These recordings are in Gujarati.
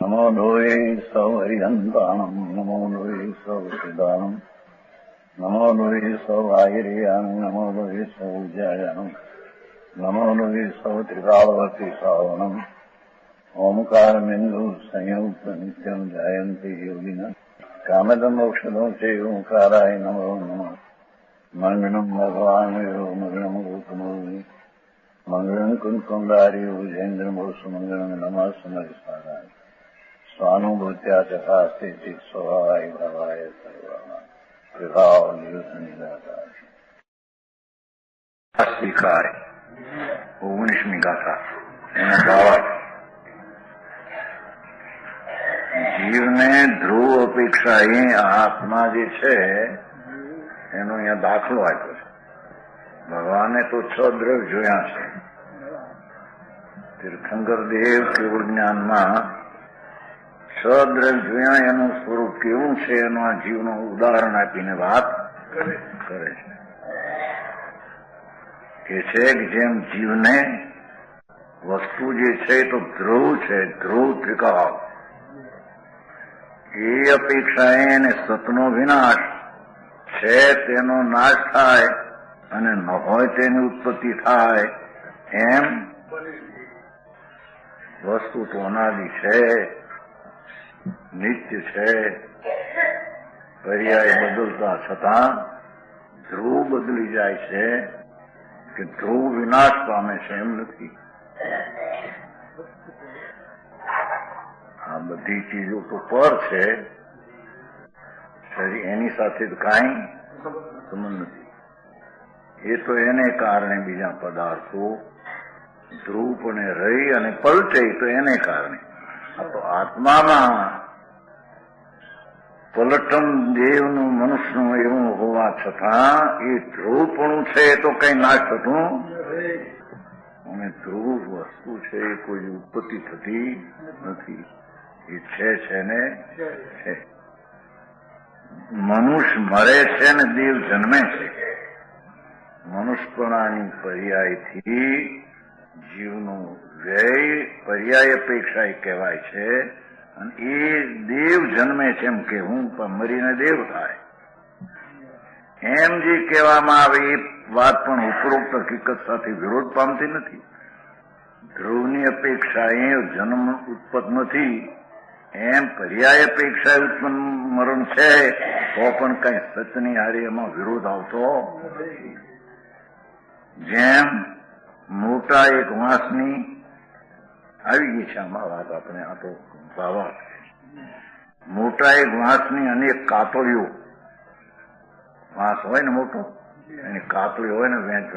નમો લોહે સૌ હરિહંતાણમ નમો લોહે સૌ સિદ્ધાણમ નમો લોહે સૌ આયર્યાણમ નમો લોહે સૌ જયાણમ નમો લોહે સૌ ત્રિકાળવતી શ્રાવણમ ઓમકારમિંદુ સંયુક્ત નિત્યમ જાયંતી યોગિના કામદમ ઔષધો છે ઓંકારાય નમો નમઃ મંગળમ ભગવાન મંગળમ ગોકમોહિ મંગળમ કુંકુંડારી ઉજેન્દ્રમોષ મંગળમ નમઃ સમયસારાય સ્વાનુભૂત્યા ચકાસ્તે ચિત સ્વભાવાય ભાવાય સર્વા વિભાવ નિયુત નિરાકાર સ્વીકારે 19મી ગાથા એના ભાવાર્થ. જીવને ધ્રુવ અપેક્ષા એ આત્મા જે છે એનો અહીંયા દાખલો આપ્યો છે. ભગવાને તો 6 દ્રવ્ય જોયા છે. તીર્થંકર દેવ કેવળ જ્ઞાનમાં 6 દ્રવ્ય જોયા, એનું સ્વરૂપ કેવું છે એનું આ જીવનું ઉદાહરણ આપીને વાત કરે છે. કે છે કે જેમ જીવને વસ્તુ જે છે તો ધ્રુવ છે, ધ્રુવ ત્રિકાળ, એ અપેક્ષાએ એને સતનો વિનાશ છે તેનો નાશ થાય અને ન હોય તેની ઉત્પત્તિ થાય. એમ વસ્તુ તો અનાદિ છે, નિત્ય છે, પર્યાય બદલતા છતાં ધ્રુવ બદલી જાય છે કે ધ્રુવ વિનાશ પામે છે એમ નથી. આ બધી ચીજો તો પર છે, એની સાથે તો કાંઈ સંબંધ નથી. એ તો એને કારણે બીજા પદાર્થો ધ્રુવપણે રહી અને પલટે તો એને કારણે. આ તો આત્મામાં પલટન દેવનું મનુષ્યનું એવું હોવા છતાં એ ધ્રુવપણું છે તો કઈ નાશ થતું અને ધ્રુવ વસ્તુ છે એ કોઈ ઉત્પત્તિ થતી નથી. એ છે ને છે. મનુષ્ય મરે છે ને દેવ જન્મે છે. મનુષ્યપણાની પર્યાયથી જીવનું વ્યય પર્યાય અપેક્ષા કહેવાય છે અને એ દેવ જન્મે છે એમ કે હું મરીને દેવ થાય એમ જે કહેવામાં આવે એ વાત પણ ઉપરોક્ત હકીકત સાથે વિરોધ પામતી નથી. ધ્રુવની અપેક્ષા એ જન્મ ઉત્પન્ન નથી, એમ પર્યાય અપેક્ષા ઉત્પન્ન મરણ છે તો પણ કઈ સત્યની હારે એમાં વિરોધ આવતો નથી. જેમ મોટા એક વાંસની આવી ગઈ છે આમાં વાત, આપણે આ તો ભાવાર્થ. મોટા એક વાંસની અનેક કાતળીઓ, વાંસ હોય ને મોટો, એની કાતળી હોય ને વેંચ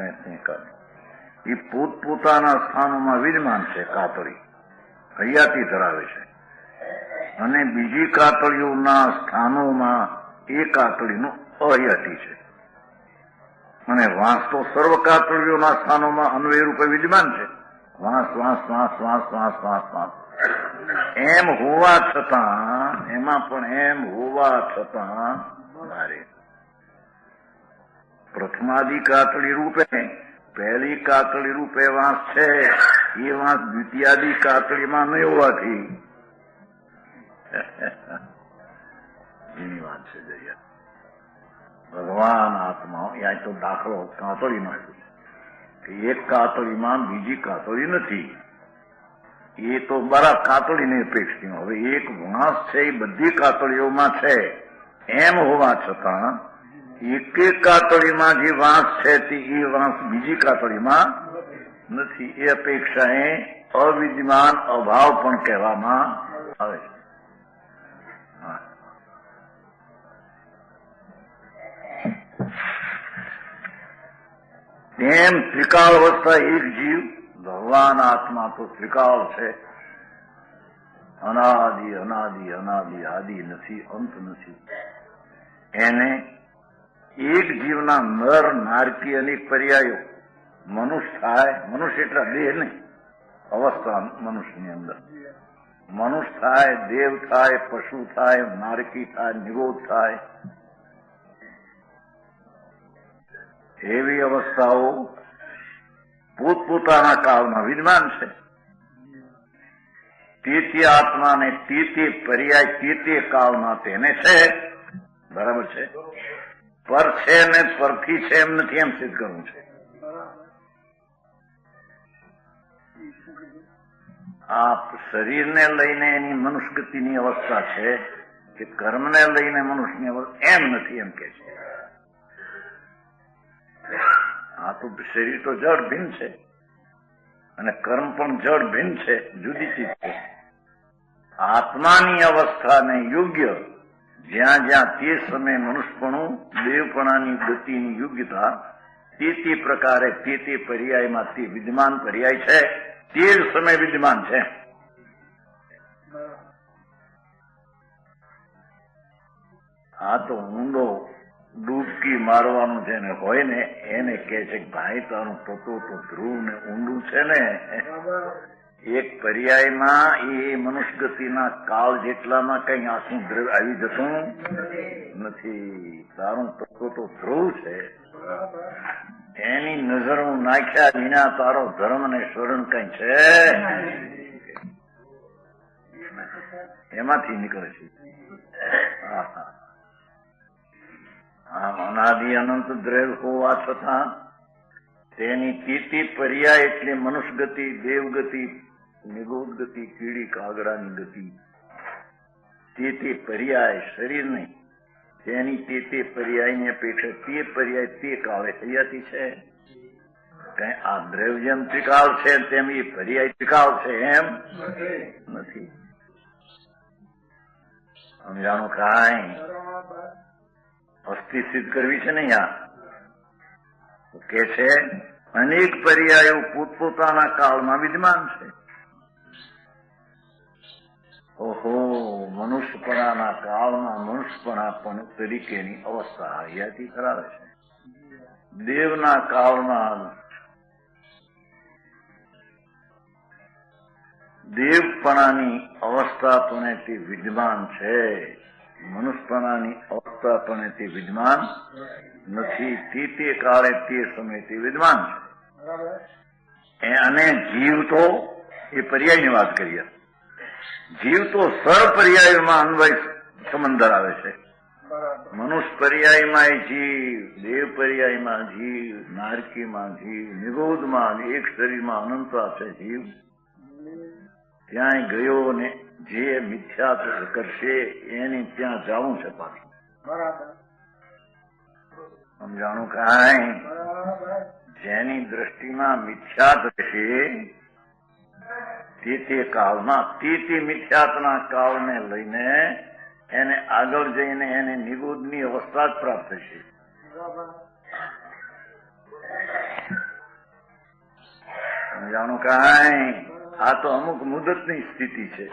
એ પોતપોતાના સ્થાનોમાં વિદ્યમાન છે. કાતળી હયાતી ધરાવે છે અને બીજી કાતળીઓના સ્થાનોમાં એ કાતળીનું અહયાતી છે. અને વાંસ તો સર્વ કાતળીઓના સ્થાનોમાં અન્વય રૂપે વિદ્યમાન છે. વાંસ વાંસ વાંસ વાંસ વાંસ વાંસ વાંસ એમ હોવા છતાં, એમાં પણ એમ હોવા છતાં મારે પ્રથમાદિ કાતળી રૂપે પહેલી કાતળી રૂપે વાંસ છે, એ વાંસ દ્વિતીયાદિ કાતળીમાં નહીં હોવાથી એની વાત છે. જયા ભગવાન આત્મા ત્યાં તો દાખલો કાતળીનો કે એક કાતળીમાં બીજી કાતળી નથી. એ તો બરાબર કાતળીની અપેક્ષા. હવે એક વાંસ છે એ બધી કાતળીઓમાં છે એમ હોવા છતાં એક કાતળીમાં જે વાંસ છે તે એ વાંસ બીજી કાતળીમાં નથી. એ અપેક્ષા એ અવિદ્યમાન અભાવ પણ કહેવામાં આવે છે. તેમ ત્રિકાળ અવસ્થા એક જીવ, ભગવાન આત્મા તો ત્રિકાળ છે. અનાદિ અનાદિ અનાદિ આદિ નથી, અંત નથી. એને એક જીવના નર નારકી અનેક પર્યાયો મનુષ્ય થાય. મનુષ્ય એટલે દેહ નહીં, અવસ્થા મનુષ્યની અંદર મનુષ્ય થાય, દેવ થાય, પશુ થાય, નારકી થાય, નિરોધ થાય. એવી અવસ્થાઓ પોતપોતાના કાળમાં વિદ્યમાન છે. તે આત્માને તે પર્યાય તે કાળમાં તેને છે. બરાબર છે. પર છે ને પરથી છે એમ નથી, એમ સિદ્ધ કરવું છે. આ શરીરને લઈને એની મનુષ્યગતિની અવસ્થા છે કે કર્મને લઈને મનુષ્યની અવસ્થા એમ નથી, એમ કે છે. આ તો શરીર તો જડ ભિન્ન છે અને કર્મ પણ જડ ભિન્ન છે, જુદી ચીજ છે. આત્માની અવસ્થાને યોગ્ય જ્યાં જ્યાં તે સમયે મનુષ્યપણું દેવપણાની ગતિની યોગ્યતા તે પ્રકારે તે પર્યાયમાં તે વિદ્યમાન પર્યાય છે, તે જ સમય વિદ્યમાન છે. આ તો ઊંડો ડૂબકી મારવાનું જેને હોય ને એને કહે છે કે ભાઈ તારું તત્વ તો ધ્રુવ ને ઊંડું છે ને, એક પર્યાયમાં એ મનુષ્ય ગતિના કાળ જેટલામાં કઈ આખું દ્રવ્ય આવી જતું નથી. તારું તત્વ તો ધ્રુવ છે, એની નજર હું નાખ્યા વિના તારો ધર્મ ને સ્વરણ કઈ છે એમાંથી નીકળે છે. અનાદિ અનંત દ્રવ્ય હોવા છતાં તેની તીતી પર્યાય એટલે મનુષ્ય ગતિ, દેવગતિ, નિગોદ ગતિ, કીડી કાગડાની ગતિ, તે પર્યાય શરીર નહીં, તેની તે પર્યાયની અપેક્ષા તે પર્યાય તે કાળે હૈયાતી છે. કઈ આ દ્રવ્ય જેમ ત્રિકાળ છે તેમ એ પર્યાય ત્રિકાળ છે એમ નથી. સમજાણું? કાંઈ અસ્થિ સિદ્ધ કરવી છે ને અહીંયા કે છે અનેક પર્યાયો પોતપોતાના કાળમાં વિદ્યમાન છે. ઓહો, મનુષ્યપણાના કાળમાં મનુષ્યપણા પણ તરીકેની અવસ્થા હૈયાતી કરાવે છે. દેવના કાળમાં દેવપણાની અવસ્થા પણ તે વિદ્યમાન છે, મનુષ્યપણાની અવસ્થા પણ તે વિદ્યમાન નથી. તે કાળે તે સમય તે વિદ્યમાન છે. અને જીવ તો એ પર્યાયની વાત કરીએ. જીવ તો સર પર્યાયમાં અન્વય સંબંધ ધરાવે છે. મનુષ્ય પર્યાયમાં જીવ, દેવ પર્યાયમાં જીવ, નારકીમાં જીવ, નિરોધમાં એક શરીરમાં અનંતા છે જીવ. ત્યાં ગયો ને જે મિથ્યા કરશે એની ત્યાં જવું છે પાછું. સમજાણું? કાંઈ જેની દ્રષ્ટિમાં મિથ્યા થશે તે કાળમાં તે મિથ્યાતના કાળને લઈને એને આગળ જઈને એને નિગોદની અવસ્થા જ પ્રાપ્ત થશે. સમજાણું? કાંઈ આ તો અમુક મુદતની સ્થિતિ છે.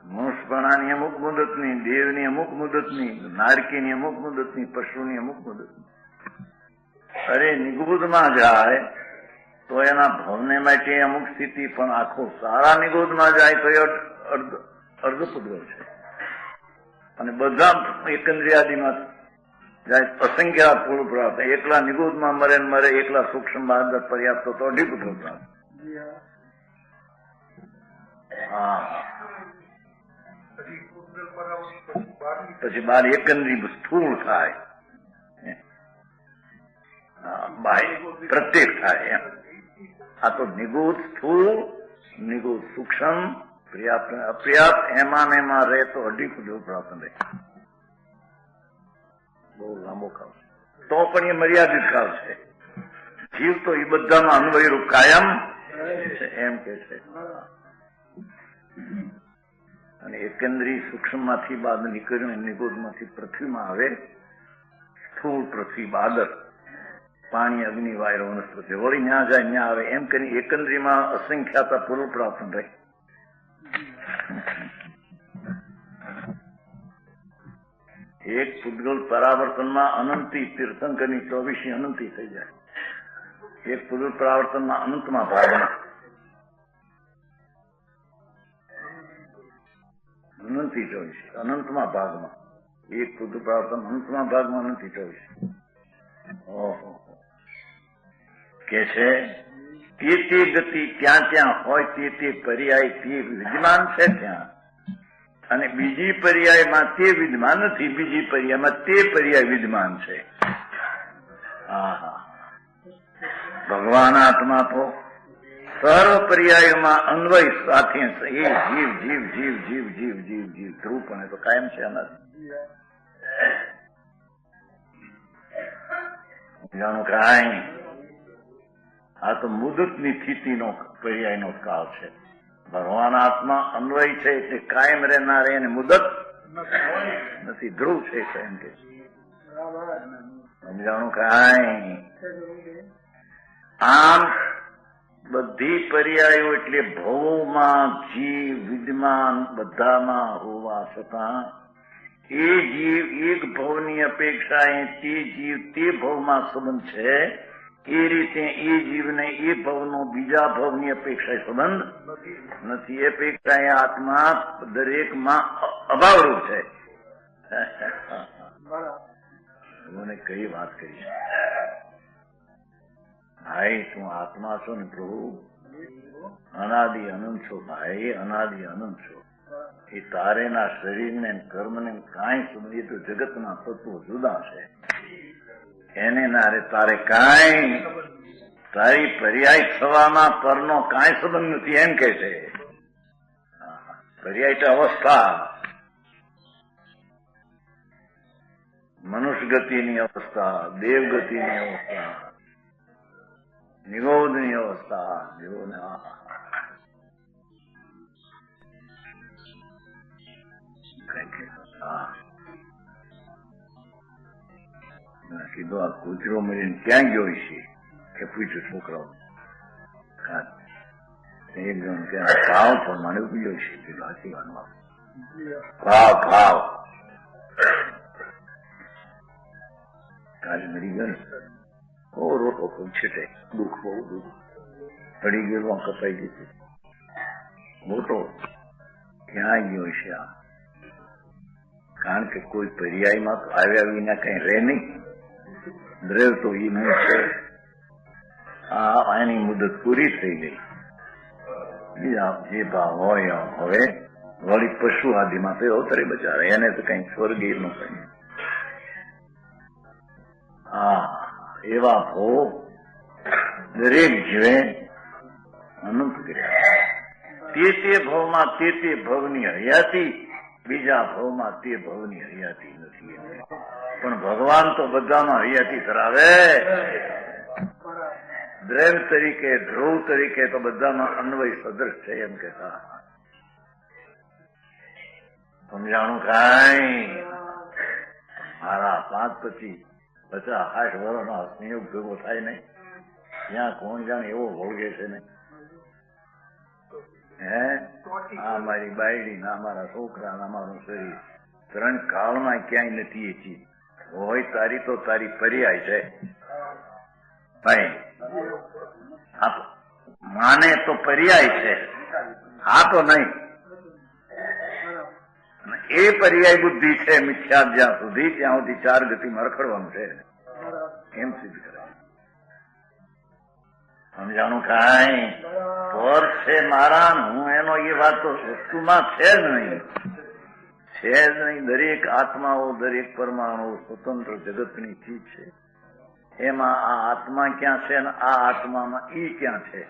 મનુષ્યપણાની અમુક મુદતની, દેવની અમુક મુદતની, નારકીની અમુક મુદતની, પશુની અમુક મુદતની. અરે નિગોદમાં જાય તો એના ભવને માટે અમુક સ્થિતિ, પણ આખો સારા નિગોદમાં જાય તો એ અર્ધપુદ્ગલ છે. અને બધા એકંદ્રિયાદીમાં જાય અસંખ્ય પૂર્વ પ્રાપ્ત. એકલા નિગોદમાં મરે ને મરે, એકલા સૂક્ષ્મ બહાર પર્યાપ્ત તો અઢીપુત્ર પ્રાપ્ત. પછી બાર એકંદરી સ્થૂળ થાય, પ્રત્યેક થાય. આ તો નિગોદ સ્થૂળ, નિગોદ સૂક્ષ્મ, પર્યાપ્ત અપર્યાપ્ત, એમાં રહે તો અઢી પ્રાપ્ત રહે. બહુ લાંબો કાળ તો પણ એ મર્યાદિત કાળ છે. જીવ તો એ બધામાં અન્વયરૂપ કાયમ છે એમ કે છે. અને એકંદરી સૂક્ષ્મ માંથી બાદ નીકળ્યું નિગોદ માંથી પૃથ્વીમાં આવે. સ્થૂળ પૃથ્વી, બાદર, પાણી, અગ્નિ, વાયુ, વનસ્પતિ, વળી ન્યા જાય ન્યા આવે, એમ કરી એકંદરીમાં અસંખ્યાતા પૂર્વ પ્રાપ્ત રહે. એક પૂતગલ પરાવર્તનમાં અનંતી, તીર્થંકરની 24 અનંતી થઈ જાય. એક પૂતગલ પરાવર્તનમાં અનંતમાં ભાગમાં અનંતી 24, અનંતમાં ભાગમાં એક પૂતગલ પરાવર્તન, અનંતમાં ભાગમાં અનંતી 24. ઓહો, કે છે તે ગતિ ત્યાં ત્યાં હોય તે પર્યાય તે વિદ્યમાન છે ત્યાં, અને બીજી પર્યાયમાં તે વિદ્યમાન નથી, બીજી પર્યાયમાં તે પર્યાય વિદ્યમાન છે. ભગવાન આત્મા તો સર્વ પર્યાયોમાં અન્વય સાથે એ જીવ જીવ જીવ જીવ જીવ જીવ જીવ ધ્રુવપણે તો કાયમ છે. જાણું કાંઈ આ તો મુદતની સ્થિતિનો પર્યાયનો કાળ છે. ભગવાન આત્મા અન્વય છે એટલે કાયમ રહેનાર એને મુદત નથી, ધ્રુવ છે એમ કે સમજાણું કાંઈ. આમ બધી પર્યાયો એટલે ભવોમાં જીવ વિદ્યમાન બધામાં હોવા છતાં એ જીવ એક ભવની અપેક્ષાએ તે જીવ તે ભવમાં સંબંધ છે, એ રીતે એ જીવને એ ભવનો બીજા ભવની અપેક્ષાએ સંબંધ નથી. એ અપેક્ષાએ આત્મા દરેકમાં અભાવરૂપ છે. મને કઈ વાત કરી, ભાઈ તું આત્મા છો ને પ્રભુ, અનાદિ અનંત છો ભાઈ, અનાદિ અનંત છો. એ તારેના શરીરને કર્મને કાંઈ સમજે તો જગતના તત્વો જુદા છે, એને નારે તારે કાંઈ તારી પર્યાય થવામાં પરનો કાંઈ સંબંધ નથી એમ કે છે. પર્યાય તો અવસ્થા, મનુષ્ય ગતિની અવસ્થા, દેવ ગતિની અવસ્થા, નિગોદની અવસ્થા. કીધું આ કૂતરો મળીને ક્યાં ગયો છે કે પૂછ્યું છોકરાઓ, એકદમ કે ભાવ પ્રમાણે ઉગ્યો છે. સાચી વાતમાં ભાવ ભાવ કાલે મરી ગયો ને રોટો છેટે દુઃખ, બહુ દુઃખ પડી ગયેલું, કપાઈ ગયું મોટો ક્યાં ગયો છે આ? કારણ કે કોઈ પર્યાયમાં તો આવ્યા વિના કઈ રહે નહીં, દ્રવ તો એ નહીં છે. એની મુદત પૂરી થઈ ગઈ. બીજા જે ભાવ હોય હવે વળી પશુ આદિમાં તો અવતરે બચારે, એને તો કઈ સ્વર્ગીય નું કઈ. એવા ભોગ દરેક જીવે અનંત કર્યા. તે ભાવમાં તે ભવની હયાતી, બીજા ભાવમાં તે ભવની હયાતી નથી. પણ ભગવાન તો બધામાં હયાતી ધરાવે. દ્રવ તરીકે ધ્રુવ તરીકે તો બધામાં અન્વય સદૃશ છે એમ કેતા. સમજાણું કાંઈ? મારા 5-50 વર્ષનો સંયોગ ભેગો થાય નહીં, ત્યાં કોણ જાણે એવો ભોગે છે ને. આ મારી બાયડી ના મારા છોકરા ના મારું શરીર 3 કાળમાં ક્યાંય નથી. એ ચીજ હોય તારી તો તારી પર્યાય છે ભાઈ. માને તો પર્યાય છે, હા તો નહીં. એ પર્યાય બુદ્ધિ છે મિથ્યા જ્યાં સુધી, ત્યાં સુધી 4 ગતિમાં રખડવાનું છે એમ સિદ્ધ કરે. સમજાણું કાંઈ? પર છે મારા, હું એનો એ વાત તો વસ્તુમાં છે જ નહીં, છે જ નહીં. દરેક આત્માઓ, દરેક પરમાણુ સ્વતંત્ર જગતની ચીજ છે. એમાં આ આત્મા ક્યાં છે ને આ આત્મામાં ઈ ક્યાં છે?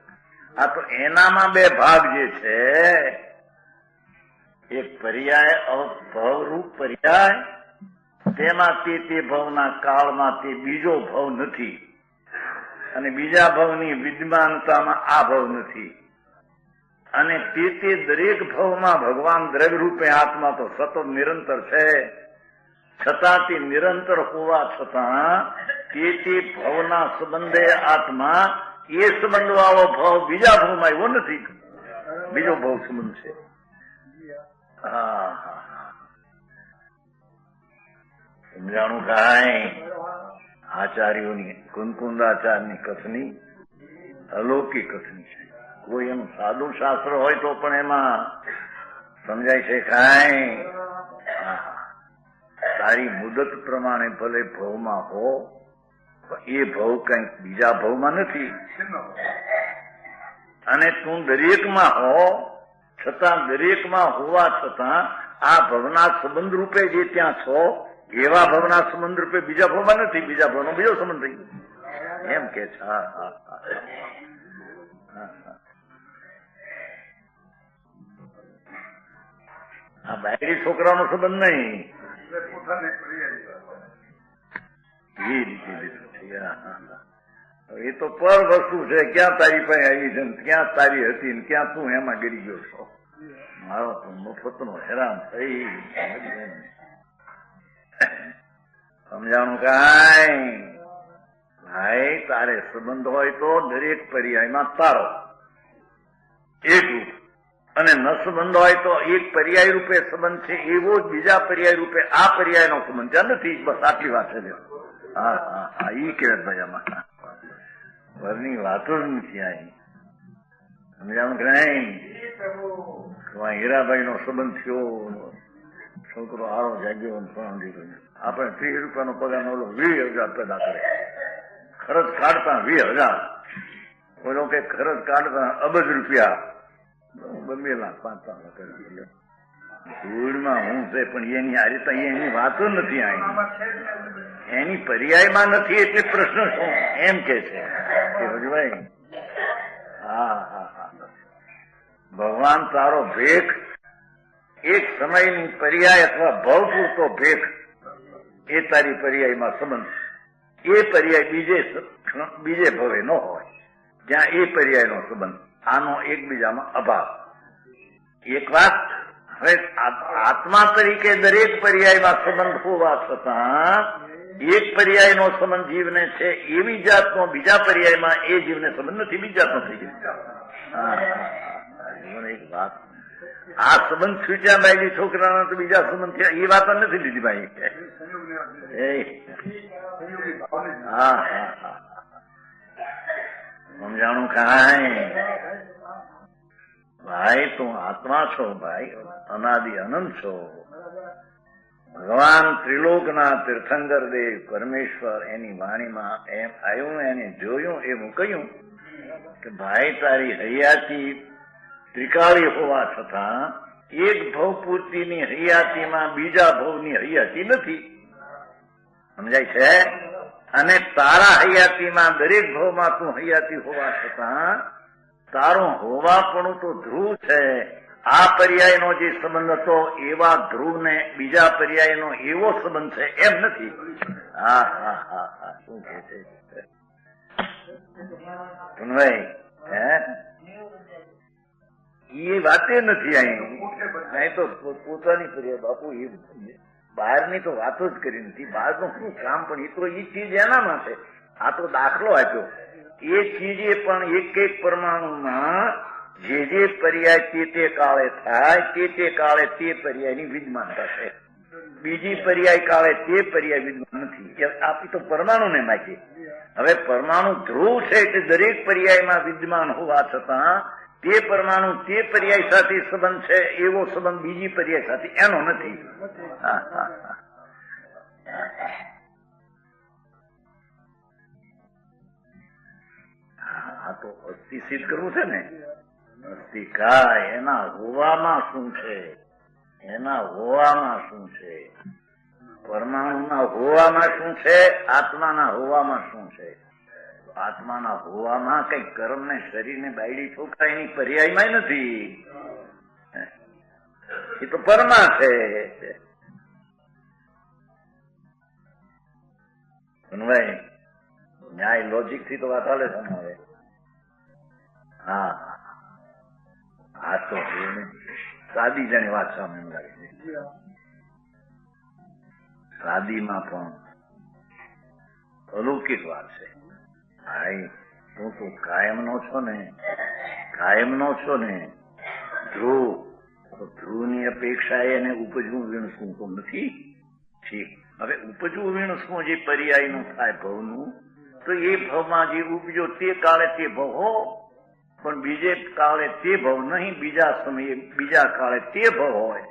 આ તો એનામાં 2 ભાગ જે છે, એક પર્યાય ભવરૂપ પર્યાય, તેમાં તે ભવના કાળમાં તે બીજો ભવ નથી, અને બીજા ભવની વિદ્યમાનતામાં આ ભવ નથી. અને તે દરેક ભવમાં ભગવાન દ્રવ્ય રૂપે આત્મા તો સતત નિરંતર છે, છતાં તે નિરંતર હોવા છતાં તે ભવના સંબંધે આત્મા એ સંબંધ વાળો ભવ બીજા ભવમાં એવો નથી, બીજો ભવ સંબંધ છે. સમજાણું કાંઈ? આચાર્યોની કુંકુંદાચાર્યની કથની અલૌકિક કથની છે. કોઈ એનું સાદું શાસ્ત્ર હોય તો પણ એમાં સમજાય છે કાંઈ? તારી મુદત પ્રમાણે ભલે ભવમાં હો, એ ભવ કઈક બીજા ભવમાં નથી. અને તું દરેકમાં હો છતાં દરેકમાં હોવા છતાં આ ભવના સંબંધ રૂપે જે ત્યાં છો એવા ભવના સંબંધ રૂપે બીજા ભવમાં નથી, બીજા ભવનો બીજો સંબંધ થઈ ગયો એમ કે છે. હા હા હા આ બાયડી છોકરાનો સંબંધ નહીં, એ રીતે લીધું છે. એ તો પર વસ્તુ છે. ક્યાં તારી પાસે આવી છે, ક્યાં તારી હતી, ક્યાં તું એમાં ગરી ગયો છો. મારો તો મફતનો હેરાન થઈ સમજાણું કાંઈ. ભાઈ તારે સંબંધ હોય તો દરેક પર્યાયમાં તારો એક રૂપ, અને ન સંબંધ હોય તો એક પર્યાય રૂપે સંબંધ છે એવો જ બીજા પર્યાય રૂપે આ પર્યાયનો સંબંધ ત્યાં નથી. બસ આટલી વાત છે. હા હા હા ઈ કે ભાઈ આમાં ઘરની વાતો જ નથી આવી. સમજાણું કે નહીં. હીરાભાઈ નો સંબંધ થયો, છોકરો આરો જાગ્યો, આપણે 30 રૂપિયાનો પગાર ઓલો 20,000 પેદા કરે, ખર્ચ કાઢતા 20,000, ઓલો કે ખર્ચ કાઢતા અબજ રૂપિયા, 2 લાખ 5 લાખ ધૂળમાં હું છે. પણ એની આ રીતે એની વાતો નથી આવી, એની પર્યાયમાં નથી. એટલે પ્રશ્ન શું એમ કે છે ભાઈ. હા હા હા ભગવાન તારો ભેખ એક સમયની પર્યાય અથવા ભવ પૂરતો ભેખ, એ તારી પર્યાયમાં સંબંધ. એ પર્યાય બીજે ભવે ન હોય જ્યાં એ પર્યાયનો સંબંધ. આનો એકબીજામાં અભાવ. એક વાત, હવે આત્મા તરીકે દરેક પર્યાયમાં સંબંધ હોવા છતાં એક પર્યાયનો સંબંધ જીવને છે એવી જાતનો બીજા પર્યાયમાં એ જીવને સંબંધ નથી, બીજી જાતનો થઈ ગયો. એક વાત, આ સંબંધ છૂટ્યા બાયડી છોકરાના તો બીજા સંબંધ થયા એ વાત નથી લીધી ભાઈ. હા હા હા સમજાણું કાંઈ. ભાઈ તું આત્મા છો ભાઈ, અનાદિ અનંત છો. ભગવાન ત્રિલોકના તીર્થંકર દેવ પરમેશ્વર એની વાણીમાં એમ આવ્યું, એને જોયું, એવું કહ્યું કે ભાઈ તારી હૈયાતી ત્રિકાળી હોવા છતાં એક ભવ પૂર્તિની હૈયાતીમાં બીજા ભવની હૈયાતી નથી. સમજાય છે? અને તારા હૈયાતીમાં દરેક ભવમાં તું હૈયાતી હોવા છતાં તારું હોવાપણું તો ધ્રુવ છે. આ પર્યાયનો જે સંબંધ હતો એવા ધ્રુવને બીજા પર્યાયનો એવો સંબંધ છે એમ નથી. હા હા હા હા શું કે છે એ વાતે નથી. અહીં તો પોતાની પર્યાય બાપુ એ બહારની તો વાતો જ કરી નથી. બહારનું શું કામ, પણ એ તો એ ચીજ એનામાં છે. આ તો દાખલો આપ્યો. એ ચીજે પણ એક એક પરમાણુમાં જે પર્યાય તે કાળે થાય તે કાળે તે પર્યાયની વિદ્યમાનતા છે. બીજી પર્યાય કાળે તે પર્યાય વિદ્યમાન નથી. આપી તો પરમાણુને માગીએ. હવે પરમાણુ ધ્રુવ છે એટલે દરેક પર્યાયમાં વિદ્યમાન હોવા છતાં તે પરમાણુ તે પર્યાય સાથે સંબંધ છે એવો સંબંધ બીજી પર્યાય સાથે એનો નથી. આ તો અસ્થિ સિદ્ધ કરવું છે ને. અસ્થિ કાય એના હોવામાં શું છે, એના હોવામાં શું છે, પરમાણુના હોવામાં શું છે, આત્માના હોવામાં શું છે. આત્માના હોવામાં કઈ કર્મ ને શરીર ને બાયડી છોકરા એની પર્યાયમાં નથી. એ તો પરમા છે. ન્યાય લોજિક થી તો વાત હાલે છે હવે. હા આ તો સાદી જાણી વાત સામે લાગે છે. સાદીમાં પણ અલૌકિક વાત છે. ભાઈ તું તો કાયમ નો છો ને, કાયમ નો છો ને. ધ્રુવ, ધ્રુવની અપેક્ષા એને ઉપજવું વીણસવું તો નથી. ઠીક, હવે ઉપજવું વીણસવું જે પર્યાયનું થાય ભવનું, તો એ ભવમાં જે ઉપજો તે કાળે તે ભવ હો, પણ બીજે કાળે તે ભવ નહીં, બીજા સમયે બીજા કાળે તે ભવ હોય.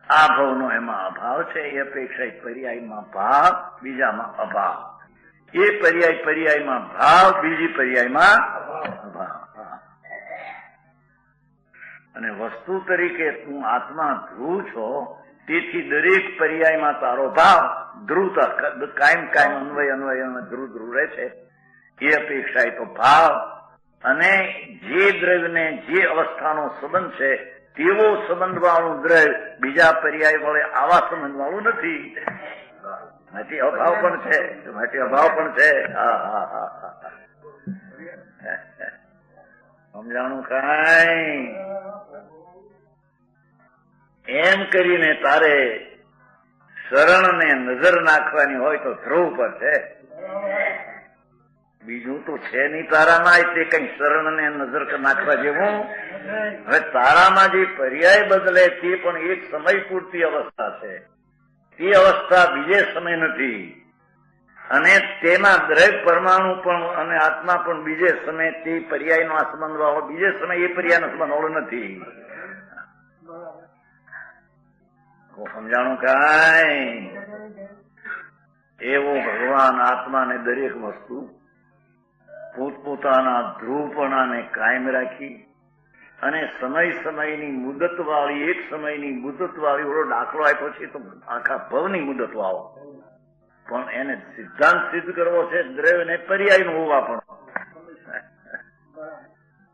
આ ભવનો એમાં અભાવ છે. એ અપેક્ષા પર્યાયમાં ભાવ, બીજામાં અભાવ. એ પર્યાયમાં ભાવ, બીજી પર્યાયમાં અભાવ. અને વસ્તુ તરીકે તું આત્મા ધ્રુવ છો, તેથી દરેક પર્યાયમાં તારો ભાવ ધ્રુવતા કાયમ અન્વય ધ્રુવ રહે છે. એ અપેક્ષા એ તો ભાવ અને જે દ્રવ્યને જે અવસ્થાનો સંબંધ છે તેવો સંબંધ વાળું દ્રવ્ય બીજા પર્યાય વડે આવા સંબંધ વાળું નથી. માટે અભાવ પણ છે. સમજાણું કાંઈ? એમ કરીને તારે શરણને નજર નાખવાની હોય તો ધ્રુવ પર છે. બીજું તો છે નહીં તારામાં, એટલે કઈ શરણને નજર નાખવા જેવું. હવે તારામાં જે પર્યાય બદલે તે પણ એક સમય પૂરતી અવસ્થા છે. તે અવસ્થા બીજે સમય નથી. અને તેના દરેક પરમાણુ પણ અને આત્મા પણ બીજે સમય તે પર્યાયનો આ સંબંધ વાળો બીજે સમય એ પર્યાયનો સંબંધ વાળો નથી. સમજાણું કાંઈ? એવો ભગવાન આત્માને દરેક વસ્તુ પોતપોતાના ધ્રુવપણાને કાયમ રાખી અને સમયની મુદત વાળી, એક સમયની મુદત વાળી ઓલો દાખલો આપ્યો છે તો આખા ભવની મુદત વાળો, પણ એને સિદ્ધાંત સિદ્ધ કરવો છે દ્રવ્ય ને પર્યાય નું હોવા પણ.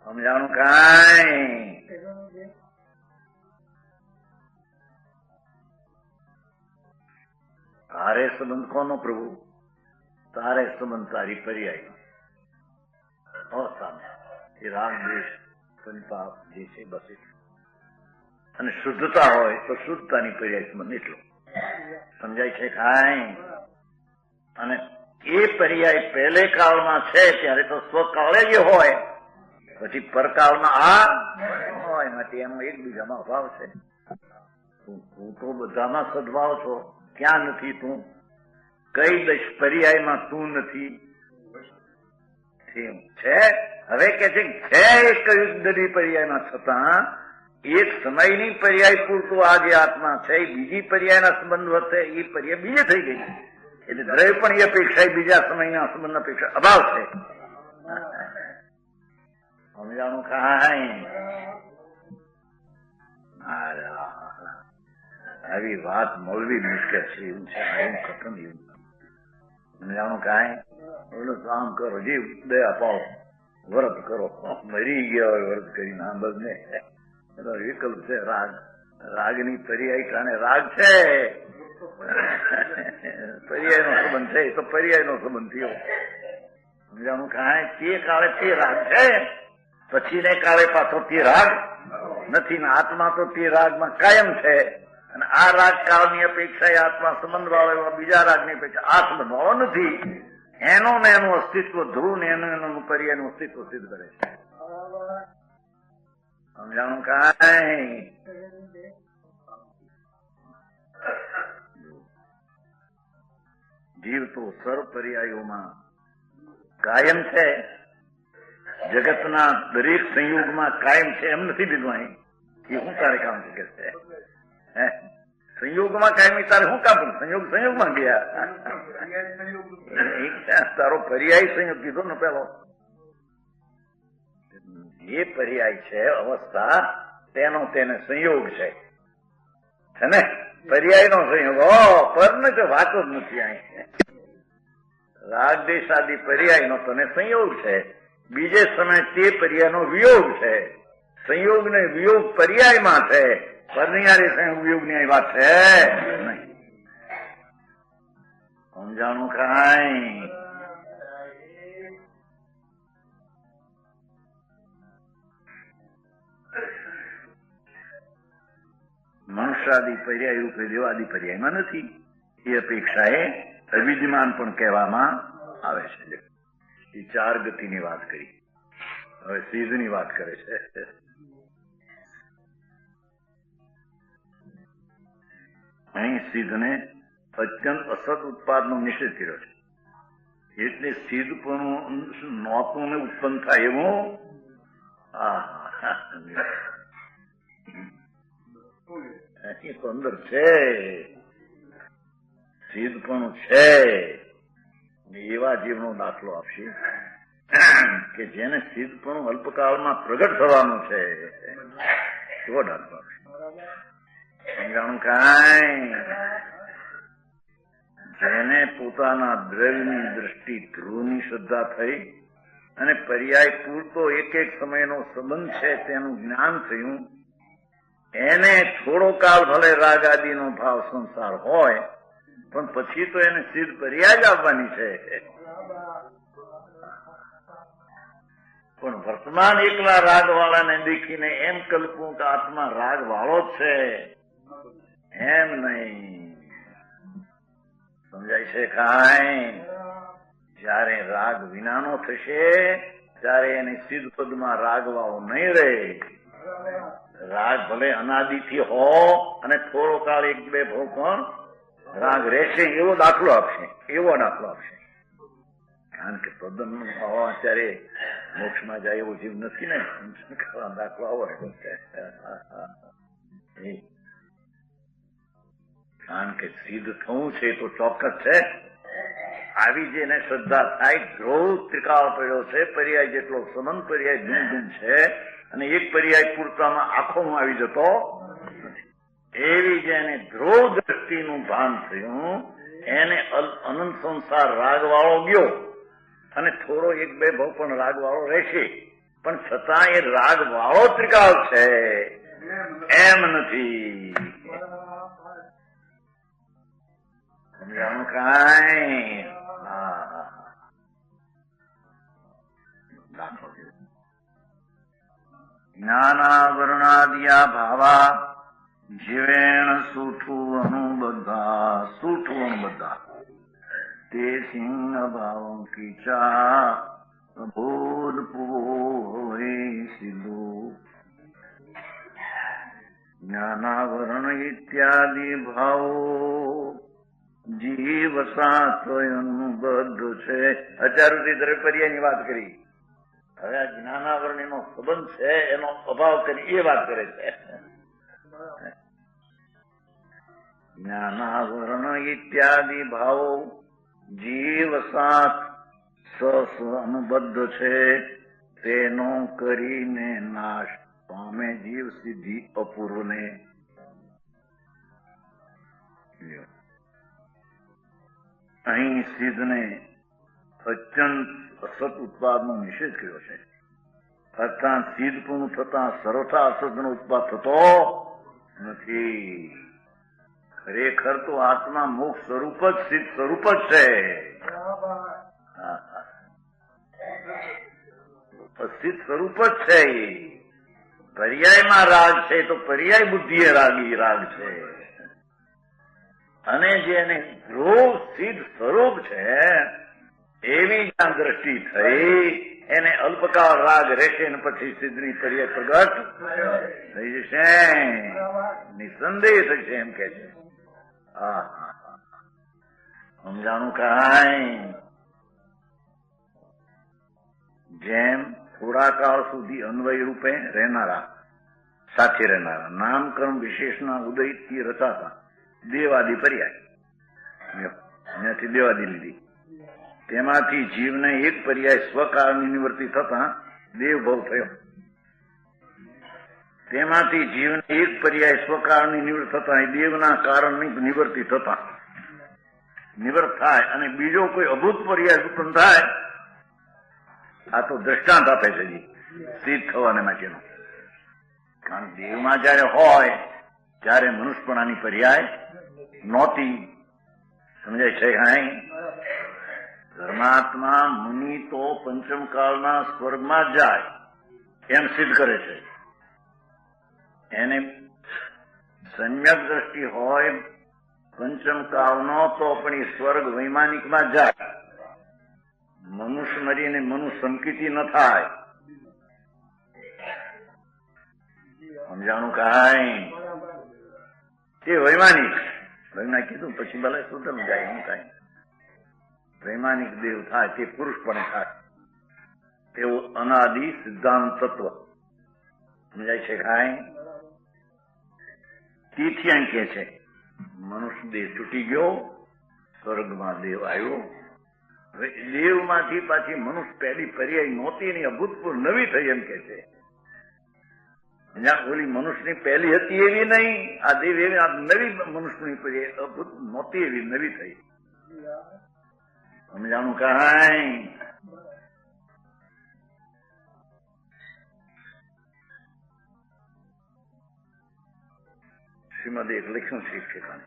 સમજાણું કાંઈ? તારે સંબંધ કોનો પ્રભુ? તારે સંબંધ તારી પર્યાય અવસ્થાને એ રાગ દ્વેષ સંતાપ જે છે બસ એટલું. અને શુદ્ધતા હોય તો શુદ્ધતાની પર્યાય સંબંધ એટલો. સમજાય છે કાંઈ? અને એ પર્યાય પહેલે કાળમાં છે ત્યારે તો સ્વકાળે જ હોય, પછી પરકાળમાં આ હોય. માટે એનો એકબીજામાં અભાવ છે. તું તો બધામાં સદભાવ છો, ક્યાં નથી તું? કઈ દશ પર્યાયમાં તું નથી છે? હવે કે છે એક દરેક પર્યાયમાં છતાં એક સમયની પર્યાય પૂરતું આ જે આત્મા છે એ બીજી પર્યાયના સંબંધ વચ્ચે એ પર્યાય બીજે થઈ ગઈ. એટલે દ્રવ્ય પણ એ અપેક્ષા બીજા સમયના સંબંધ અપેક્ષા અભાવ છે. સમજાણું કાંઈ? આવી વાત મળવી મુશ્કેલ છે. એવું છે એવું કથન એવું. સમજાણું કાંઈ? ઓલું કામ કરો, જીવ દયા પાડો, વ્રત કરો. મરી ગયા હોય વ્રત કરીને આંબજ ને વિકલ્પ છે. રાગની પર્યાય કારણે રાગ છે, પર્યાય નો સંબંધ છે તો પર્યાય નો સંબંધ થયો. સમજાણું કાંઈ? તે કાળે તે રાગ છે, પછી ને કાળે પાછો તે રાગ નથી. ને આત્મા તો તે રાગમાં કાયમ છે. અને આ રાગ કાળની અપેક્ષા આત્મા સંબંધ વાળો બીજા રાગની અપેક્ષા આ સંબંધ વાળો નથી. એનું ને એનું અસ્તિત્વ ધ્રુવ ને એનું પર્યાયનું અસ્તિત્વ સિદ્ધ કરે છે. સમજાણું કાંઈ? જીવ તો સર્વ પર્યાયોમાં કાયમ છે. જગતના દરેક સંયોગમાં કાયમ છે એમ નથી વિદ્વાન. એ શું તારે કામ છે? સંયોગમાં કાયમી તારે શું કામ? સંયોગમાં ગયા. તારો પર્યાય સંયોગ કીધો ને પેલો, એ પર્યાય છે અવસ્થા, તેનો તેને સંયોગ છે ને? પર્યાય નો સંયોગ પર ને તો વાતો જ નથી. અહીં રાગ દેશ આદિ પર્યાય નો તને સંયોગ છે, બીજે સમય તે પર્યાય નો વિયોગ છે. સંયોગ ને વિયોગ પર્યાયમાં છે, પરનિયારે સંયોગ વિયોગ ની વાત છે નહીં. સમજાણું કાંઈ? મનુષ્યાદિ પર્યાય રૂપે દેવાદિ પર્યાયમાં નથી. એ અપેક્ષા એ અવિદ્યમાન પણ કહેવામાં આવે છે. એ ચાર ગતિની વાત કરી. હવે સિદ્ધની વાત કરે છે. અહીં સિદ્ધને અત્યંત અસત ઉત્પાદનો નિષેધ કર્યો છે. એટલે સિદ્ધ પણ નોતું ને ઉત્પન્ન થાય એવું અંદર છે. સિદ્ધ પણ છે. એવા જીવનો દાખલો આપશે કે જેને સિદ્ધ પણ અલ્પકાળમાં પ્રગટ થવાનું છે. એવો દાખલો આપશે. સમજાણું કાંઈ? જેને પોતાના દ્રવ્યની દ્રષ્ટિ ધ્રુવની શ્રદ્ધા થઈ અને પર્યાય પૂરતો એક એક સમયનો સંબંધ છે તેનું જ્ઞાન થયું, એને થોડો કાળ ભલે રાગ આદિનો ભાવ સંસાર હોય, પણ પછી તો એને સિદ્ધ પર્યાય જ આવવાની છે. પણ વર્તમાન એકલા રાગ વાળાને દેખીને એમ કલ્પવું કે આત્મા રાગ વાળો જ છે, એમ નહીં. સમજાય છે કાંઈ? જયારે રાગ વિનાનો થશે ત્યારે એને સિદ્ધ પદમાં રાગ વાળો નહીં રહે. રાગ ભલે અનાદિથી હો અને થોડો કાળ એક બે ભાવ પણ રાગ રહેશે, એવો દાખલો આપશે. કારણ કે તદ્દન અત્યારે મોક્ષમાં જાય એવો જીવ નથી ને, દાખલો આવો. કારણ કે સિદ્ધ થવું છે તો ચોક્કસ છે. આવી જેને શ્રદ્ધા થાય, ધ્રુવ ત્રિકાળ પડ્યો છે, પર્યાય જેટલો સંબંધ પર્યાય ધૂમ છે અને એક પર્યાય પૂરતામાં આખો આવી જતો નથી. એવી જેને ધ્રુવ દ્રષ્ટિનું ભાન થયું, એને અનંત સંસાર રાગ વાળો ગયો અને થોડો એક બે ભાવ પણ રાગ વાળો રહેશે, પણ છતાં એ રાગ વાળો ત્રિકાળ છે એમ નથી. સમજાણું કાંઈ? દાખલો જ્ઞાનાવરણાદિયા ભાવા જીવેણ સુઠું અનુબદ્ધા તે સિંહ ભાવ કીચા અબોધ પૂવે સિદ્ધુ. જ્ઞાનાવરણ ઇત્યાદિ ભાવો જીવ સાત્વયનુબદ્ધ છે. અત્યાર સુધી દરેક પર્યાયની વાત કરી. હવે આ જ્ઞાનાવરણ એનો સંબંધ છે, એનો અભાવ કરી એ વાત કરે છે. જ્ઞાનાવરણ ઇત્યાદિ ભાવો જીવ સાથ અનુબદ્ધ છે, તેનો કરીને નાશ પામે જીવ સિદ્ધિ અપૂર્વને. અહીં સિદ્ધને અત્યંત અસત ઉત્પાદનો નિષેધ કર્યો છે. અર્થાત સિદ્ધ પૂર્ણ થતા સર્વથા અસતનો ઉત્પાદ થતો નથી. ખરેખર તો આત્મા મોક્ષ સ્વરૂપ જ સિદ્ધ સ્વરૂપ જ છે. સિદ્ધ સ્વરૂપ જ છે. પર્યાયમાં રાગ છે તો પર્યાય બુદ્ધિએ રાગ છે, અને જેને ધ્રુવ સિદ્ધ સ્વરૂપ છે એવી જ્યાં દ્રષ્ટિ થઈ, એને અલ્પકાળ રાગ રહેશે ને પછી સિદ્ધની પર્યાય પ્રગટ થઈ જશે, નિસંદેહ થશે એમ કે છે. સમજાણું કાંઈ? જેમ થોડા કાળ સુધી અન્વય રૂપે રહેનારા, સાથે રહેનારા નામકર્મ વિશેષના ઉદયથી રચાતા દેવાદી પર્યાય, અહીંયાથી દેવાદી લીધી, તેમાંથી જીવને એક પર્યાય સ્વકાળની નિવૃત્તિ થતા દેવભાવ થયો. તેમાંથી જીવને એક પર્યાય સ્વકાળની નિવૃત્ત થતા દેવના કારણની નિવૃત્તિ થતા નિવૃત્ત થાય અને બીજો કોઈ અભૂત પર્યાય ઉત્પન્ન થાય. આ તો દ્રષ્ટાંત આપે છે સિદ્ધ થવાને માટેનો. કારણ દેવમાં જયારે હોય ત્યારે મનુષ્યપણાની પર્યાય નહોતી. સમજાય છે કાંઈ? ધર્માત્મા મુનિ તો પંચમ કાળના સ્વર્ગમાં જાય એમ સિદ્ધ કરે છે. એને સમ્યક દ્રષ્ટિ હોય પંચમ કાળનો તો પણ એ સ્વર્ગ વૈમાનિકમાં જાય. મનુષ્ય મરીને મનુષ્ય સંકિતિ ન થાય. સમજાણું કાંઈ? તે વૈમાનિક કીધું પછી ભલે સુધમ જાય એમ કાંઈ. વૈમાનિક દેવ થાય તે પુરુષ પણ થાય તેવું અનાદિ સિદ્ધાંત તત્વ. સમજાય છે કાંઈ? તેથી અહીં કે છે મનુષ્ય દેહ તૂટી ગયો, સ્વર્ગમાં દેવ આવ્યો. હવે દેવમાંથી પાછી મનુષ્ય પહેલી પર્યાય નહોતી ને અભૂતપૂર્વ નવી થઈ એમ કે છે. જ્યાં ઓલી મનુષ્યની પહેલી હતી એવી નહીં, આ દેવ એવી, આ નવી મનુષ્યની પરી અદભુત નહોતી એવી, નવી થઈ. સમજાણું કાંઈ? શ્રીમદ એક લખ્યું છે ઠેકાણે,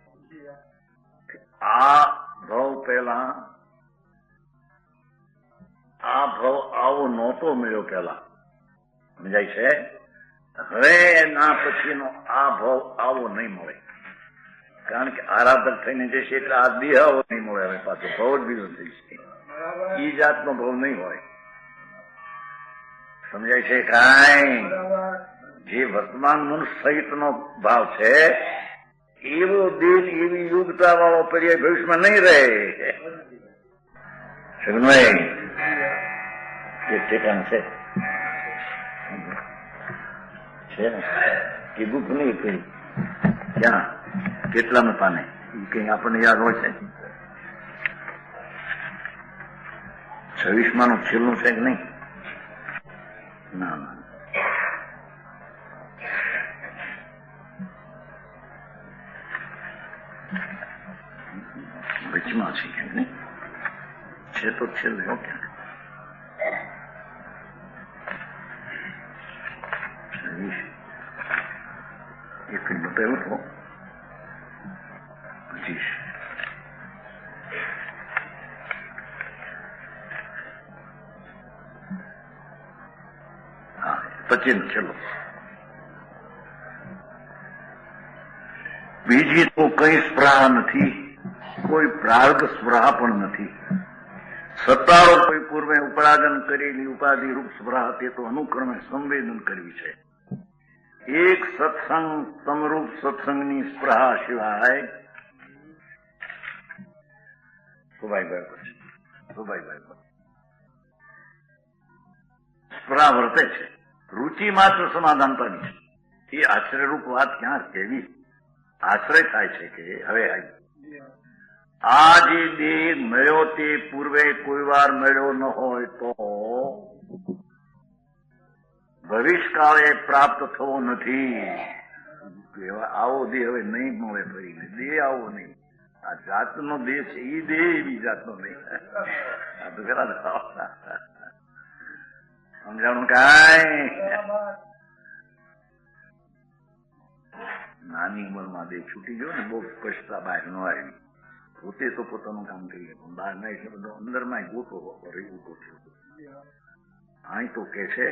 આ ભાવ પહેલા, આ ભાવ આવો નહોતો મળ્યો પહેલા. સમજાય છે? હવે ના પછીનો આ ભાવ આવો નહીં મળે, કારણ કે આરાધક થઈને જશે એટલે આ દેહ આવો નહીં મળે. હવે પાછો ભાવ જ બીજો થઈ છે, ઈ જાતનો ભાવ નહીં હોય. સમજાય છે કાંઈ? જે વર્તમાન મનુષ્ય સહિતનો ભાવ છે એવો દિલ, એવી યુગતા વાળો પર્યાય ભવિષ્યમાં નહીં રહે. સમજાય? એક ઠેકાણ છે ને, કીધું કે નહીં કઈ ક્યાં કેટલામાં પાને એ કઈ આપણને યાદ હોય છે? 26માં છેલ્લું છે કે નહીં? ના ના, વચમાં છે કે નહીં? છે તો છેલ્લે. ઓકે, એક બતાવ્યો તો 25. હા, 25 ચલો. બીજી તો કઈ સ્પૃહા નથી, કોઈ પ્રાર્થ સ્પૃહા પણ નથી. સત્તારો કોઈ પૂર્વે ઉપરાજન કરેલી ઉપાધિ રૂપ સ્પૃહા તે તો અનુક્રમે સંવેદન કરવી છે. એક સત્સંગ સમરૂપ સત્સંગની સ્પૃહા સિવાય સ્પૃહા વર્તે છે. રુચિ માત્ર સમાધાનતાની છે. એ આશ્રયરૂપ વાત ક્યાં કેવી આશ્રય થાય છે કે હવે આ જે દેહ મળ્યો તે પૂર્વે કોઈ વાર મળ્યો ન હોય તો ભવિષ્યકાળે પ્રાપ્ત થવો નથી. આવો દેહ હવે નહીં મળે ફરીને, દેહ આવો નહીં. આ જાતનો દેહ છે એ દેહ એવી જાતનો નહીં. આ તો પેલા સમજાણું કાંઈ? નાની ઉંમરમાં દેહ છૂટી ગયો ને, બહુ સ્પષ્ટતા બહાર ન આવી. પોતે તો પોતાનું કામ કરી લે, પણ બહાર ના એટલે બધો અંદરમાં ગોતો ઉભો થયો. અહીં તો કે છે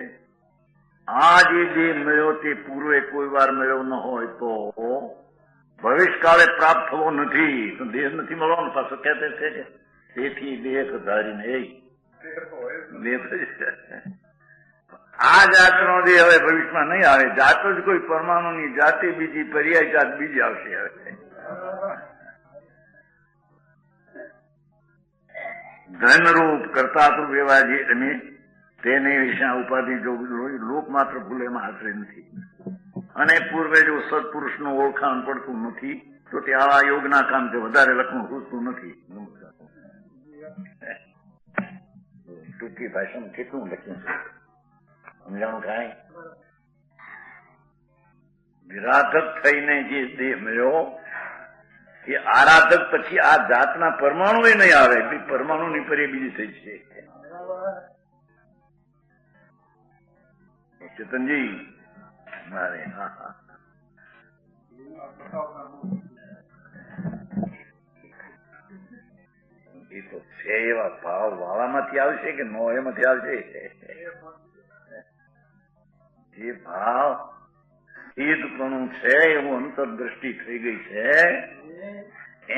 આ જે દેહ મળ્યો તે પૂર્વે કોઈ વાર મળ્યો ન હોય તો ભવિષ્યકાળે પ્રાપ્ત થવો નથી. તો દેહ નથી મળવાનો. પાછો કહેતે છે કે તેથી દેહ ધારીને આ જાતનો દેહ હવે ભવિષ્યમાં નહીં આવે. જાત જ કોઈ પરમાણુની જાતિ બીજી, પર્યાય જાત બીજી આવશે. હવે ધનરૂપ કરતારૂપ એવા જે તમે તેને વિશે ઉપાધિ જો લોક માત્ર ભૂલેમાં આશ્રય નથી, અને પૂર્વે જો સત્પુરુષનું ઓળખાણ પડતું નથી તો તે આવા યોગના કામ તે વધારે લખવું પૂછતું નથી. ટૂંકી ભાષામાં કેટલું લખ્યું છે સમજાણું કાંઈ? વિરાધક થઈને જે દેહ મળ્યો એ આરાધક પછી આ જાતના પરમાણુ એ નહીં આવે. પરમાણુ ની પરી બીજી થઈ છે. ચેતનજી મારે એ તો છે એવા ભાવ વાળામાંથી આવશે કે નો એમાંથી આવશે? જે ભાવ સિદ્ધપણું છે એવું અંતરદ્રષ્ટિ થઈ ગઈ છે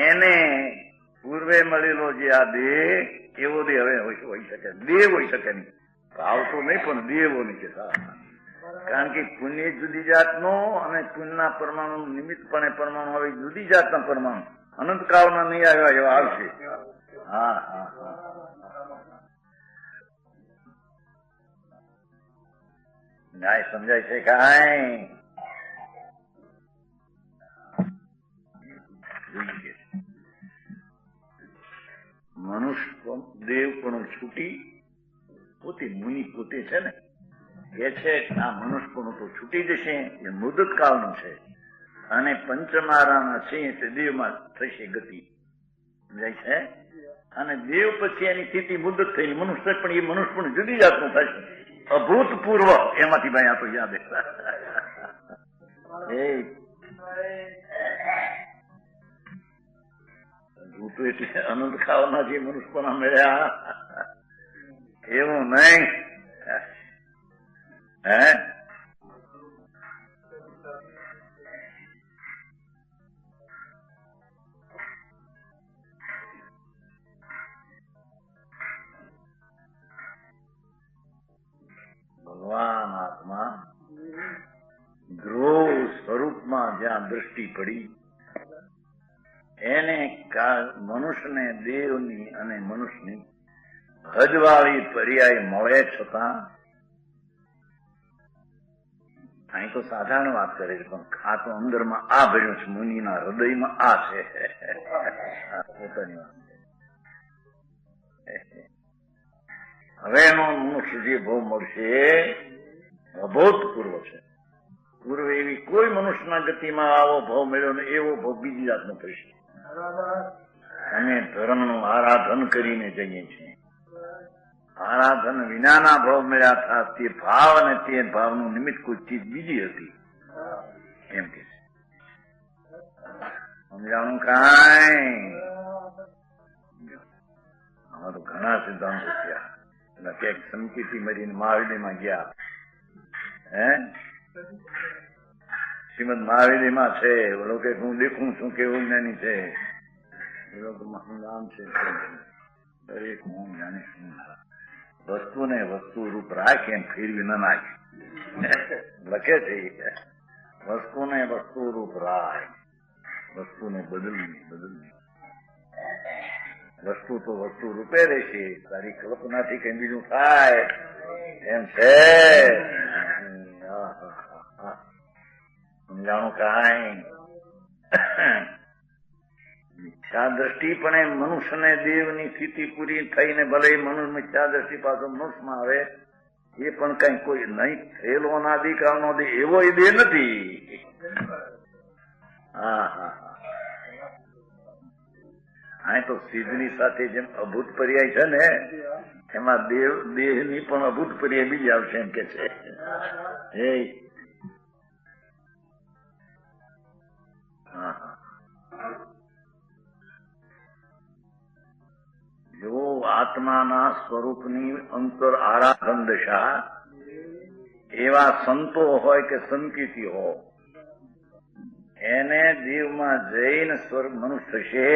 એને પૂર્વે મળેલો જે આ દેહ એવો દેહ હવે હોઈ શકે, દેહ હોઈ શકે નહીં. ભાવ તો નહીં પણ દેવો નહીં કે. કારણ કે પુણ્ય જુદી જાતનો અને પુણ્યના પરમાણુ નિમિત્તપણે પરમાણુ આવે જુદી જાતના પરમાણુ અનંતકાળમાં નહીં આવ્યા એવા આવશે. હા હા હા, ન્યાય સમજાય છે કાંઈ? મનુષ્ય દેવ પણ છૂટી પોતે મુનિ પોતે છે ને, કે છે આ મનુષ્યપણું તો છૂટી જશે, એ મુદત કાળનું છે, અને પંચમારાના સિંહ તે દેવમાં થશે ગતિ, સમજાય છે? અને દેવ પછી એની સ્થિતિ મુદત થઈ, મનુષ્ય પણ એ મનુષ્ય પણ જુદી જાતનું થશે, અભૂતપૂર્વ. એમાંથી ભાઈ આ તો યાદ ભૂત એટલે અનંત ખાવાના જે મનુષ્યપણા મળ્યા એવું નહીં. હે ભગવાન આત્મા ધ્રુવ સ્વરૂપમાં જ્યાં દ્રષ્ટિ પડી એને મનુષ્યને દેવની અને મનુષ્યની હદવાળી પર્યાય મળે છતાં અહીં તો સાધારણ વાત કરે છે, પણ આ તો અંદરમાં આ ભર્યું છે, મુનિના હૃદયમાં આ છે પોતાની વાત. હવે એનો મનુષ્ય જે ભાવ મળશે અભૂતપૂર્વ છે. પૂર્વે એવી કોઈ મનુષ્યના ગતિમાં આવો ભાવ મળ્યો ને એવો ભાવ બીજી જાતનો થશે. અમે ધર્મનું આરાધન કરીને જઈએ છીએ, આરાધન વિનાના ભાવ મળ્યા હતા, તે ભાવ અને તે ભાવનું નિમિત્ત કોઈ ચીજ બીજી હતી એમ કે સમજાણું કાંઈ. આમાં તો ઘણા સિદ્ધાંતો થયા. ક્યાંક સંકિતી મરીને મહાવીરમાં ગયા, શ્રીમદ મહાવીરમાં છે, બોલો કે હું દેખું છું કેવું જ્ઞાની છે, બોલો કે નામ છે, દરેક હું જાણી છું. વસ્તુને વસ્તુ રૂપ રાખે એમ ફેરવી ન નાખે, લખે છે વસ્તુને વસ્તુ રૂપ રાખ, વસ્તુને બદલવી. વસ્તુ તો વસ્તુ રૂપે રહેશે, તારી કલ્પનાથી કઈ બીજું થાય એમ છે. સમજાણું કાંઈ. મિથ્યા દ્રષ્ટિ પણ એ મનુષ્યને દેવની સ્થિતિ પૂરી થઈને ભલે મનુષ્ય મિથ્યા દ્રષ્ટિ પાછો મનુષ્યમાં આવે, એ પણ કઈ કોઈ નહીં થયેલો અનાદિકાળનો દે એવો એ દે નથી. અહીં તો સિદ્ધની સાથે જેમ અભૂત પર્યાય છે ને, એમાં દેહની પણ અભૂત પર્યાય બીજી આવશે એમ કે છે. જો આત્માના સ્વરૂપની અંતર આરાધન દશા એવા સંતો હોય કે સંકિતિ હોય, એને દેવમાં જઈને સ્વર્ગ મનુષ્ય થશે,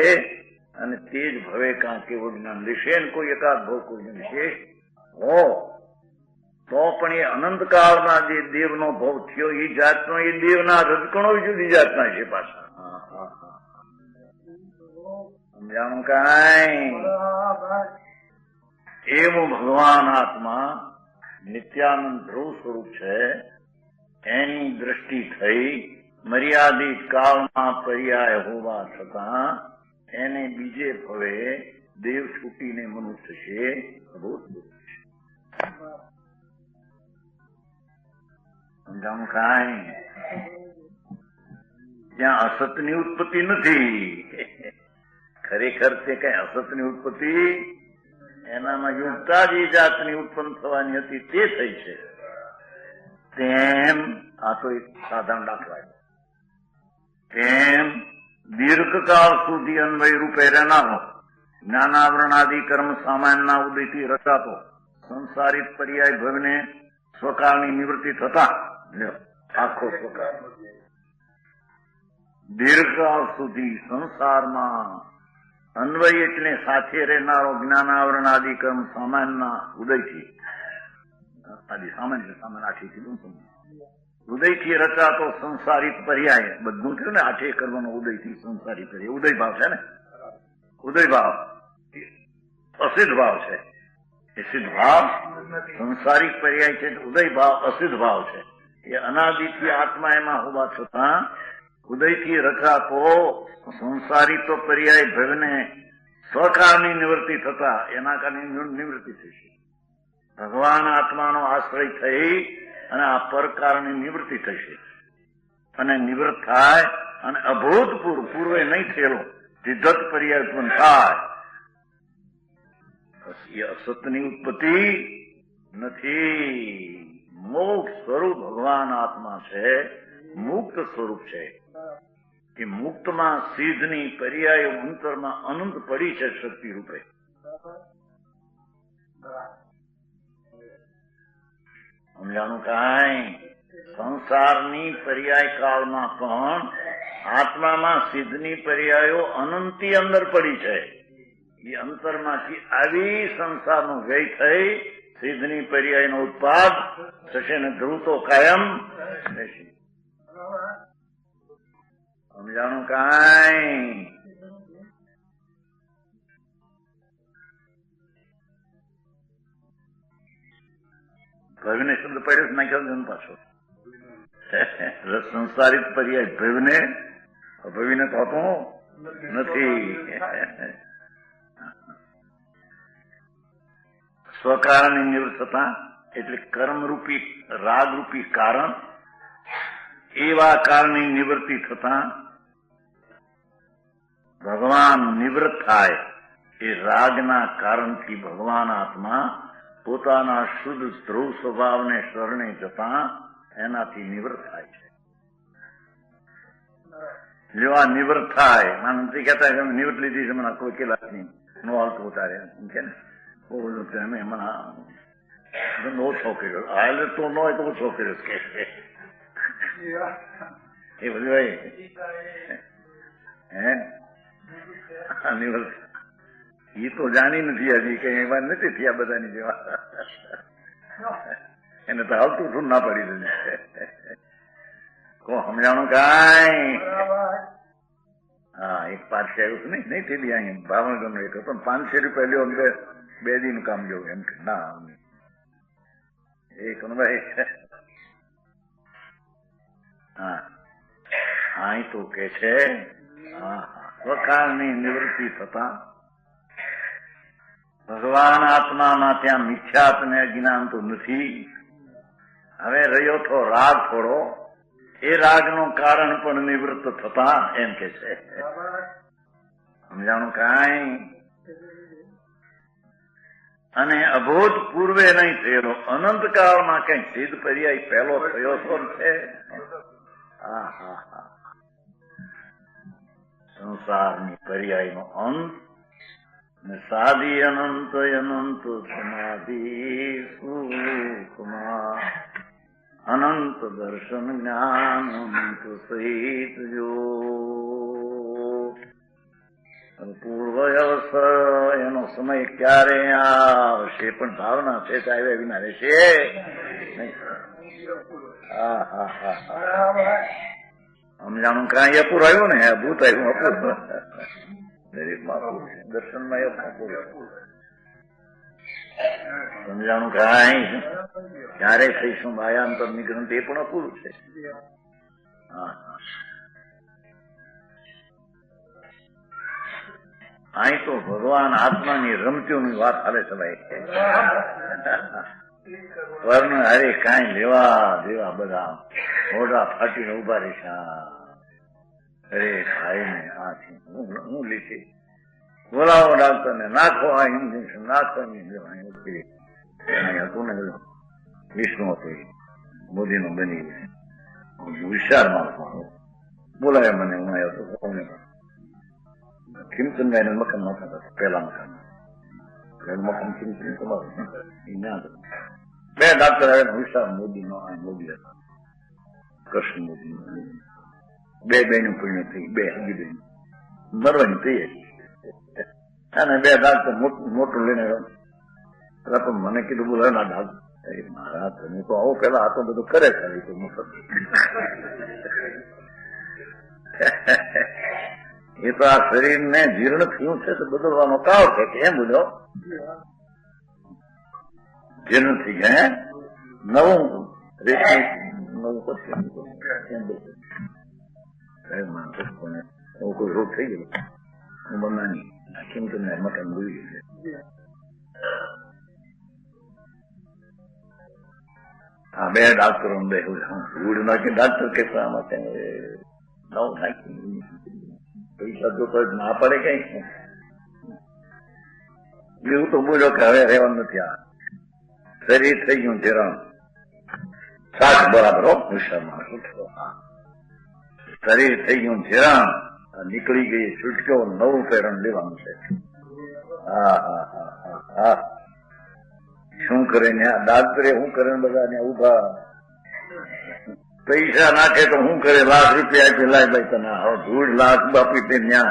અને તે જ ભવે કાં કેવો જ્ઞાન લેશે ને કોઈ એકાદ ભાવ કોઈ વિશેષ હો તો પણ એ અનંતકાળના જે દેવનો ભાવ થયો એ જાતનો, એ દેવના રજકણો જુદી જાતના છે પાછા. સમજાણું કાંઈ. એવું ભગવાન આત્મા નિત્યાનંદ ધ્રુવ સ્વરૂપ છે, એની દ્રષ્ટિ થઈ મર્યાદિત કાળમાં પર્યાય હોવા છતાં એને બીજે ભવે દેવ છૂટીને મનુષ્ય છે. સમજાણું કાંઈ. ત્યાં અસતની ઉત્પત્તિ નથી, ખરેખર તે કઈ અસતની ઉત્પત્તિ, એનામાં યુક્તા જે જાતની ઉત્પન્ન થવાની હતી તે થઈ છે. તેમ આ તો એક સાધારણ દાખલા છે. તેમ દીર્ઘકાળ સુધી અન્વય રૂપે રહેનારો જ્ઞાનાવરણાદિ કર્મ સામાન્યના ઉદયથી રચાતો સંસારિત પર્યાય ભવને સ્વકાળની નિવૃત્તિ થતા આખો સ્વકાળ દીર્ઘકાળ સુધી સંસારમાં અન્વય એટલે સાથે રહેનારો જ્ઞાનાવરણ આદિ કર્મ સામાન્યના ઉદયથી, આદિ સામાન્ય સામાન્ય આઠી ઉદયથી રચાતો સંસારિત પર્યાય, બધું થયું ને આઠે કર્મનો ઉદયથી સંસારી પર્યાય. ઉદય ભાવ છે ને, ઉદય ભાવ અસિદ્ધ ભાવ છે, એ સિદ્ધ ભાવ સંસારિક પર્યાય છે, ઉદય ભાવ અસિદ્ધ ભાવ છે. એ અનાદિથી આત્મા એમાં હોવા છતાં ઉદયથી રચાતો સંસારી તો પર્યાય ભવને સ્વકાળની નિવૃત્તિ થતા એના કારણે નિવૃત્તિ થશે. ભગવાન આત્માનો આશ્રય થઈ અને આ પરકારની નિવૃત્તિ થશે અને નિવૃત્ત થાય અને અભૂતપૂર્વ પૂર્વે નહીં થયેલો સિદ્ધત પર્યાય ઉત્પન્ન થાય. એ અસતની ઉત્પત્તિ નથી. મોક્ષ સ્વરૂપ ભગવાન આત્મા છે, મુક્ત સ્વરૂપ છે. એ મુક્તમાં સિદ્ધની પર્યાય અંતરમાં અનંત પડી છે શક્તિ રૂપે. સમજાણું કાંઈ? સંસારની પર્યાય કાળમાં પણ આત્મામાં સિદ્ધની પર્યાયો અનંતી અંદર પડી છે. એ અંતરમાંથી આવી સંસારનો વ્યય થઈ સિદ્ધની પર્યાયનો ઉત્પાદ થશે ને ધ્રુતો કાયમ રહેશે. સમજાણું કાંઈ? ભવને શબ્દ પડ્યો નાખ્યો પાછો. સંસારિત પર્યાય ભવને, ભવીને તો હોતો નથી. સ્વકારણની નિવૃત્તતા એટલે કર્મરૂપી રાગરૂપી કારણ, એવા કારણની નિવૃત્તિ થતા ભગવાન નિવૃત્ત થાય. એ રાગના કારણથી ભગવાન આત્મા પોતાના શુદ્ધ ધ્રુવ સ્વભાવને શરણે જતા એનાથી નિવૃત્ત થાય છે. જો આ નિવૃત્ત થાય, માનસી કહેતા કે નિવૃત્ત લીધી છે, મને કોઈ કેલા નહીં, નો હાલતું ઉતારે કે ને એમાં ઓછો કર્યો, હાલ તો ન હોય તો ઓછો કર્યો કે એ બધું હે નિવૃત્ત. એ તો જાણી નથી હજી કઈ એવા નથી થયા બધાની જેવા. એને તો હાલતું શું ના પડી દીધું. કો સમજાણું કાંઈ? હા, એક પાછ આવ્યું નહીં થયેલી અહીં ભાવનગર નો એક હતો, 500 રૂપિયા લ્યો અંદર 2 દિન કામ જવું એમ કે ના એક ભાઈ. હા અહીં તો કે છે સ્વકારની નિવૃત્તિ થતા ભગવાન આત્મામાં ત્યાં મિથ્યાત ને અજ્ઞાન તો નથી. હવે રહ્યો તો રાગ થોડો, એ રાગનું કારણ પણ નિવૃત્ત થતા એમ કે છે. સમજાણું કાંઈ? અને અભૂત પૂર્વે નહીં થયેલો અનંત કાળમાં કઈ સિદ્ધ પર્યાય પહેલો થયો તો છે. સંસારની પર્યાયનો અંત ને સાદી અનંત અનંત સમાધિ સુખમાં અનંત દર્શન જ્ઞાન અનંત સહિત જો પૂર્વ અવસર એનો સમય ક્યારે આવશે પણ ભાવના છે આવ્યા વિના રહેશે નહીં. સમજાણું કાંઈ અપૂર આવ્યું ને ભૂત આવ્યું અપૂર દરેકમાં દર્શનમાં અપૂર. સમજાણું કાંઈ? ક્યારે થઈશું ભાયાંતર ની ગ્રંથિ એ પણ અપૂરું છે. અહીં તો ભગવાન આત્માની રમતીઓની વાત હાલે છે ભાઈ. વર્ણ હારે કાંઈ લેવા દેવા બધા મોઢા ફાટીને ઉભા રહેશે. અરે ભાઈ ને આ હું લીધી બોલાવો ડાક્ટર ને નાખો આ ઇન્જેક્શન નાખો હતું ને વિષ્ણુ હતું મોદી નું બની વિશાળ માણસો બોલાવે મને હું આવ્યો હતો ખીમચંદભાઈ મકાન નહોતા પેલા મકાન મકાન ખીમચંદ તમારું 2 ડાક્ટર આવે વિશાળ મોદી નો મોદી હતા કૃષ્ણ મોદી 2 બહેનું પુણ્ય થઈ 2 હજી બહેન મરવાની તૈયારી અને 2 ડાક્ટર મોટું લઈને પણ મને કીધું બોલે ના ડાક્ટર મારા તમે તો આવો પેલા આ તો બધું કરે ખાલી તો મફત એ તો આ શરીર ને જીર્ણ થયું છે તો બદલવાનો કાળ છે કે એમ બોલો જીર્ણ થઈ ગયા નવું કોઈ રોગ થઈ ગયો હું બનાની કેમ તમને મકાન ભૂલી છે આ બે ડાક્ટરો બે ધૂળ નાખી ડાક્ટર કહેતા માટે નવ નાખી પૈસા તો ના પડે કઈ. એવું તો બોલ્યો કે હવે રહેવાનું નથી. આ શરીર થઈ ગયું ધિરાણ સાત બરાબર મુસામાં શરીર થઈ ગયું ધિરાણ નીકળી ગઈ છૂટક્યો નવું પેરણ લેવાનું છે. હા હા હા હા હા શું કરે ને આ ડાક્ટરે શું કરે બધા ને ઉભા પૈસા નાખે તો શું કરે? લાખ રૂપિયા આપી લાય ભાઈ તને હવે 1.5 લાખ બાપી તે ત્યાં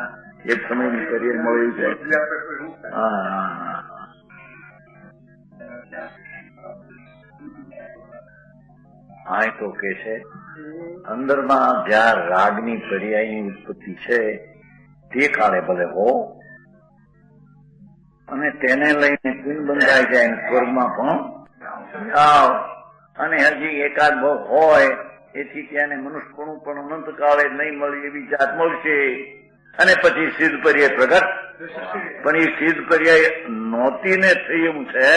એક સમયની કરિયર મળ્યું છે. હા હા હા હા તો કે છે અંદરમાં જ્યાં રાગની પર્યાયની ઉત્પત્તિ છે તે કાળે ભલે હો અને તેને લઈને પિંડ બંધાઈ જાય સ્વર્ગમાં પણ જાઓ અને હજી એકાદ ભાવ હોય એથી ત્યાં મનુષ્યપણું પણ અનંત કાળે નહીં મળી એવી જાત મળશે અને પછી સિદ્ધ પર્યાય પ્રગટ. પણ એ સિદ્ધ પર્યાય નહોતી ને થઈ એમ છે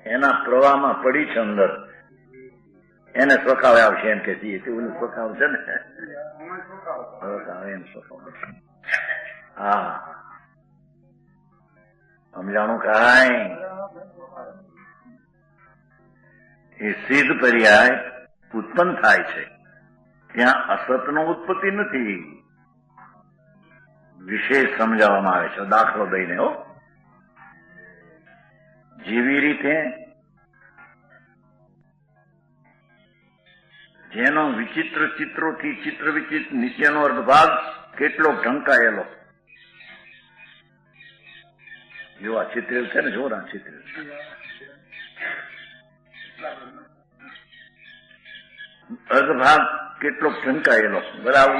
એના પ્રવાહમાં પડી છે અંદર એને સ્વખાવે આવશે એમ કે એવું સ્વખાવ છે ને એમ સ્વખાવ. હા સમજાણું કાંઈ? એ સિદ્ધ પર્યાય ઉત્પન્ન થાય છે ત્યાં અસતનો ઉત્પત્તિ નથી. વિશેષ સમજાવવામાં આવે છે દાખલો દઈને. હો જેવી રીતે જેનો વિચિત્ર ચિત્રોથી ચિત્ર વિચિત્ર નીચેનો અર્ધભાગ કેટલો ઢંકાયેલો. જો આ ચિત્રેલ છે ને, જો આ ચિત્રેલ અર્ધભાગ કેટલો ઢંકાયેલો. બરાબર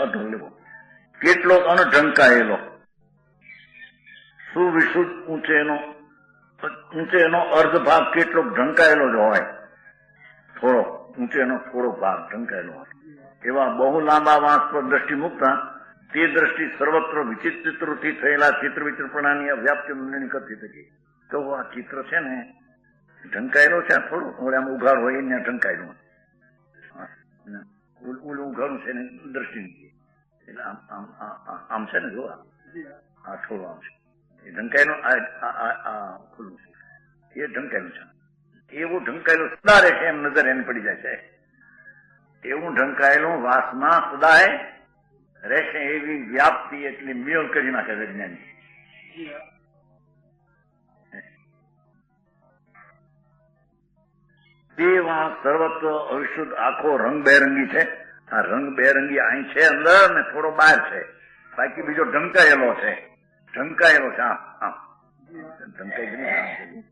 અઢો લેવો. કેટલો અણઢંકાયેલો સુવિશુદ્ધ ઊંચેનો અર્ધભાગ કેટલો ઢંકાયેલો જ હોય. થોડો ઊંચેનો થોડો ભાગ ઢંકાયેલો હોય. એવા બહુ લાંબા વાંસ પર દ્રષ્ટિ મૂકતા તે દ્રષ્ટિ સર્વત્ર વિચિત્રોથી થયેલા ચિત્ર વિચિત્રપણાની અવ્યાપ્તિ મંડળની કરતી થઈ. તો આ ચિત્ર છે ને ઢંકાયેલો છે. થોડું આમ ઉઘાડ હોય એને ઢંકાયેલું ઓલું ઉઘાડું છે ને દ્રષ્ટિ એટલે આમ છે ને જો આ થોડું આમ છે એ ઢંકાયેલું ખુલ્લું છે એ ઢંકાયેલું છે. એવું ઢંકાયેલું સદા રહે છે એમ નજર એને પડી જાય છે. એવું ઢંકાયેલું વાસમાં સદાય રહેશે એવી વ્યાપ્તિ એટલી મેળ કરી નાખે છે જ્ઞાની. તે વાંસ સર્વત્ર અવિશુદ્ધ આખો રંગબેરંગી છે. આ રંગબેરંગી અહીં છે અંદર ને થોડો બહાર છે. બાકી બીજો ઢંકાયેલો છે. ઢંકાયેલો છે આમ આમ ઢંકાઈ ગયેલું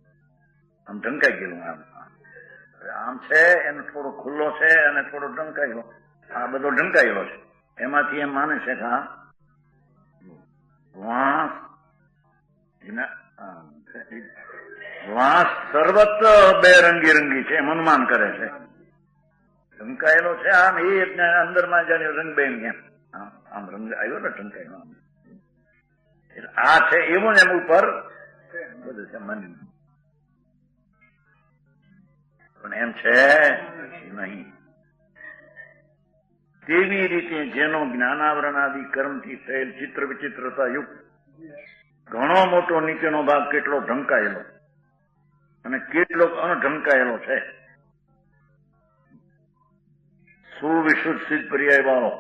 આમ ઢંકાઈ ગયેલું આમ છે એનો થોડો ખુલ્લો છે અને થોડો ઢંકાયેલો. આ બધો ઢંકાયેલો છે. એમાંથી એમ માને છે કે આ વાંસ સર્વત્ર બેરંગી રંગી છે એમ અનુમાન કરે છે. ઢંકાયેલો છે આમ એ અંદરમાં જાણે રંગબેરંગી એમ આમ રંગ આવ્યો ને ઢંકાયેલો. આ છે એવું ને એમ ઉપર બધું છે મન પણ એમ છે નહીં. તેવી રીતે જેનો જ્ઞાનાવરણ આદિ કર્મથી થયેલ ચિત્ર વિચિત્રતા યુક્ત ઘણો મોટો નીચેનો ભાગ કેટલો ઢંકાયેલો અને કેટલો અણઢંકાયેલો છે. સુવિશુદ્ધ સિદ્ધ પર્યાય વાળો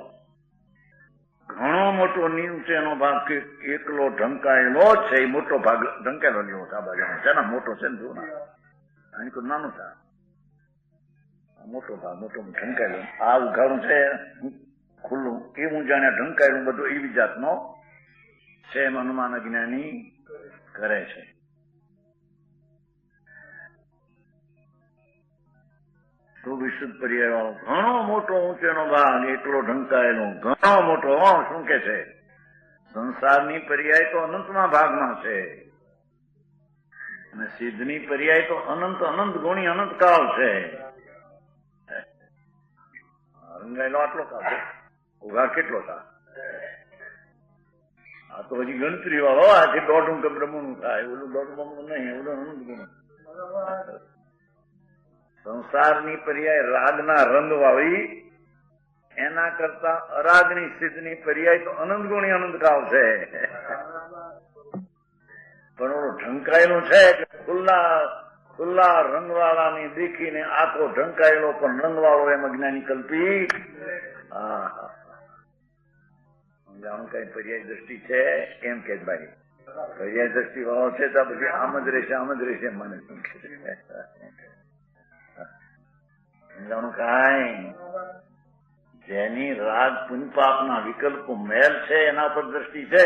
ઘણો મોટો નીચેનો ભાગ એકલો ઢંકાયેલો જ છે. એ મોટો ભાગ ઢંકાયેલો લેવો છે. આ બાજુ છે ને મોટો છે ને જો અહીં તો નાનો છે. મોટો ભાગ મોટો ઢંકાયેલો આ ઉઘાડું છે ખુલ્લું એવું જાણે ઢંકાયેલું બધું એવી જાતનો છે એમ અનુમાન અજ્ઞાની કરે છે. તો વિશુદ્ધ પર્યાય વાળો ઘણો મોટો ઊંચેનો ભાગ એકલો ઢંકાયેલો ઘણો મોટો. શું કે છે? સંસારની પર્યાય તો અનંતમાં ભાગમાં છે અને સિદ્ધની પર્યાય તો અનંત અનંત ગુણી અનંત કાળ છે. રંગાયેલો આટલો કાળ ઉઘાડ કેટલો થાય? આ તો હજી ગણતરી વાળો આથી 1.5 બ્રહ્મનું થાય. ઓલું 1.5 બ્રહ્મનું નહીં. ઓલું અનંત ગુણ સંસારની પર્યાય રાગના રંગ વાળી, એના કરતા અરાગની સિદ્ધની પર્યાય તો અનંત ગુણી અનંતકાળ છે. પણ ઓલું ઢંકાયેલું છે એટલે ખુલ્લા રંગવાળાની દેખીને આખો ઢંકાયેલો પણ રંગવાળો એમ અજ્ઞાની કલ્પી. જાણું કઈ પર્યાય દ્રષ્ટિ છે એમ કે ભાઈ પર્યાય દ્રષ્ટિ વાળો છે તો પછી આમ જ રહેશે મને જાણું કઈ જેની રાગ પુંપાપના વિકલ્પો મેલ છે એના પર દ્રષ્ટિ છે,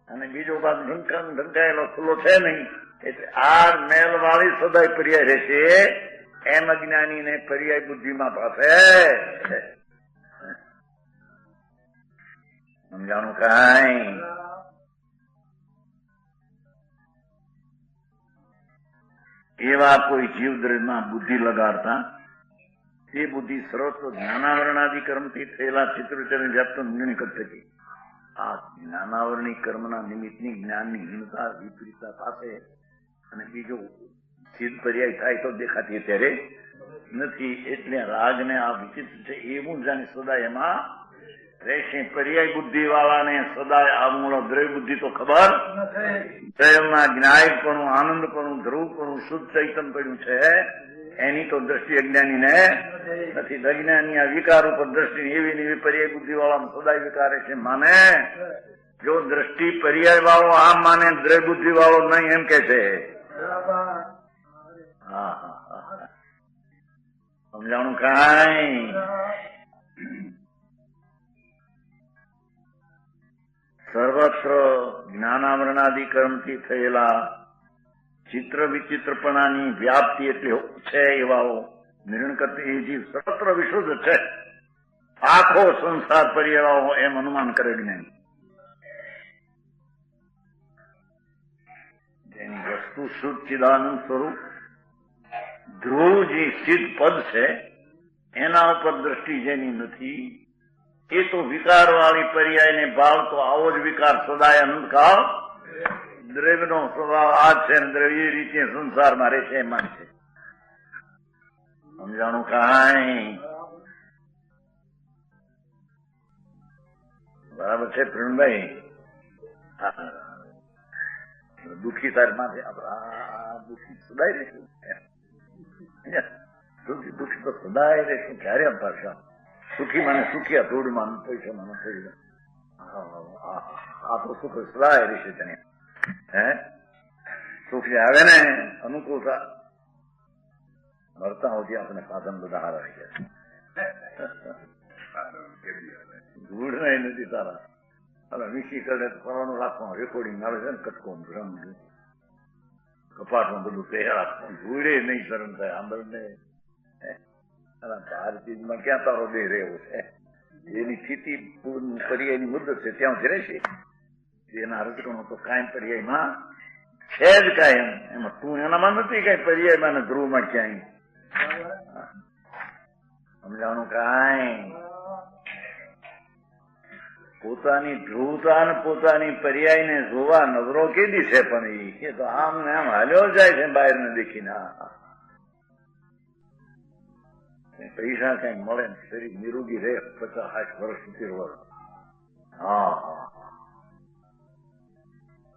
અને બીજો ભાગ ઢંકાયેલો ખુલ્લો છે નહીં, એટલે આ મેલ વાળી સદાય પર્યાય રહેશે એમ અજ્ઞાની ને પર્યાય બુદ્ધિમાં પાસે સમજાણું કઈ. એવા કોઈ જીવદ્રવ્યમાં બુદ્ધિ લગાડતા એ બુદ્ધિ સર્વસ્વ જ્ઞાનાવરણાદિ કર્મથી થયેલા ચિત્રચરણ વ્યાપ્ત નિર્ણય થતી. આ જ્ઞાનાવરણી કર્મના નિમિત્તની જ્ઞાનની હીનતા વિપરીતતા પાસે અને બીજો સિદ્ધ પર્યાય થાય તો દેખાતી ત્યારે નથી. એટલે રાગને આ વિચિત્ર છે એવું જાણે સદાય એમાં રહેશે. પર્યાય બુદ્ધિ વાળાને સદાય આ મૂળ દ્રવ્ય બુદ્ધિ તો ખબર દ્રવ્યમાં જ્ઞાયકપણું, આનંદપણું, ધ્રુવપણું, શુદ્ધ ચૈતન પડ્યું છે એની તો દ્રષ્ટિ અજ્ઞાની ને નથી. અજ્ઞાની આ વિકાર ઉપર દ્રષ્ટિ એવી પર્યાય બુદ્ધિ વાળા સદાય વિકારે છે માને. જો દ્રષ્ટિ પર્યાય વાળો આમ માને, દ્રવ્ય બુદ્ધિ વાળો નહીં એમ કે છે. સમજાણું કઈ. સર્વત્ર જ્ઞાનાવરણાદિ કર્મથી થયેલા ચિત્ર વિચિત્રપણાની વ્યાપ્તિ એટલે છે એવાઓ નિર્ણય કરતી એ જીવ સર્વત્ર વિશુદ્ધ છે, આખો સંસાર પર્યાવાઓ એમ અનુમાન કરે જ્ઞાની. જેની વસ્તુ શુદ્ધ ચિદાનંદ સ્વરૂપ ધ્રુવ જે સિદ્ધ પદ છે એના ઉપર દ્રષ્ટિ જેની નથી એ તો વિકાર વાળી પર્યાય ને ભાવ તો આવો જ વિકાર સદાય અનંતકાળ દ્રવ્યનો સ્વભાવ આ છે ને દ્રવ્ય એ રીતે સંસારમાં રહે છે એમાં છે. સમજાણું કઈ. બરાબર છે પ્રવીણભાઈ. દુઃખી તારી માથે દુઃખી સદાય રહેશું, દુઃખી તો સદાય રહેશું. ક્યારે અંપારશા સુખી મને સુખી થોડું માન પૈસા મને થઈ આ તો સુખ સદાય રહેશે. તને સુખ જે આવે ને અનુકૂળતા મરતા હોતી આપણે સાધન બધા હારા રહી ગયા. ધૂળ નહીં નથી તારા હવે વીસી કરે ફરવાનું રાખવાનું, રેકોર્ડિંગ આવે છે ને કટકો ભ્રમ કપાટમાં બધું તૈયાર રાખવાનું, ધૂળે નહીં શરમ થાય આંબળને. ભારતીયમાં ક્યાં તારો દેહ રહેવો છે? એની સ્થિતિ પર્યાયની મુદ્દત છે ત્યાંથી રહેશે. એના રચકણો તો કાયમ પર્યાયમાં છે જ કાયમ. એમાં તું એનામાં નથી કઈ પર્યાયમાં ને ધ્રુવમાં ક્યાંય. સમજાણું કાંઈ. પોતાની ધ્રુવતા ને પોતાની પર્યાયને જોવા નજરો કેદી છે, પણ એ તો આમ ને આમ હાલ્યો જાય છે બહાર ને દેખીને. પૈસા કઈ મળે ને શરીર નિરોગી રહે 50-60 વર્ષ 70 વર્ષ.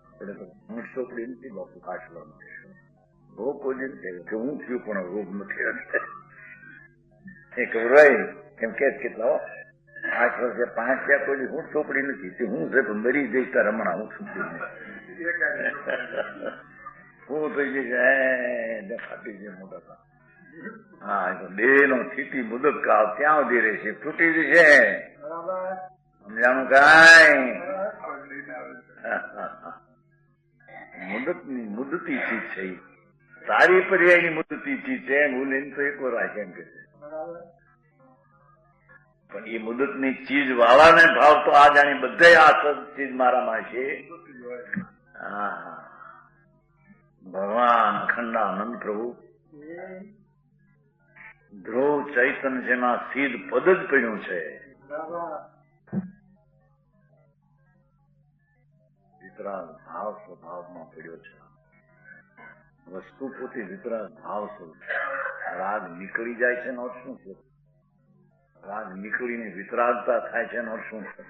આપણે તો હું ચોપડી નથી બાપુ કાચવાનું રોગ કોઈ કે હું થયું પણ રોગ નથી. એ કહેવાય કેમ કે કેટલા 8 વર્ષે 5 થયા કોઈ હું ચોપડી નથી, હું છે પણ મરી જઈશ તાર હમણાં હું છું હું થઈ જઈશ ફાટી જાય મોટા. હા દેહ નો સ્થિતિ મુદત કાળ ત્યાં સુધી રહેશે, તૂટી જશે. સમજાણું કઈ. મુદતી ચીજ છે, સારી પર્યાયની મુદતી ચીજ છે. હું લઈને તો એક વાર રાખે એમ કે છે, પણ એ મુદતની ચીજ વાળાને ભાવ તો આ જાણી બધે આ ચીજ મારામાં છે. ભગવાન અખંડાનંદ પ્રભુ ધ્રુવ ચૈતન જેમાં સીધ પદ જ પડ્યું છે. વિતરાગ ભાવ સ્વભાવમાં પડ્યો છે. વસ્તુ પોતે વિતરાગ ભાવ સ્વરૂપ. રાગ નીકળી જાય છે એનો અર્થ શું છે? રાગ નીકળીને વિતરાગતા થાય છે એનો અર્થ શું છે?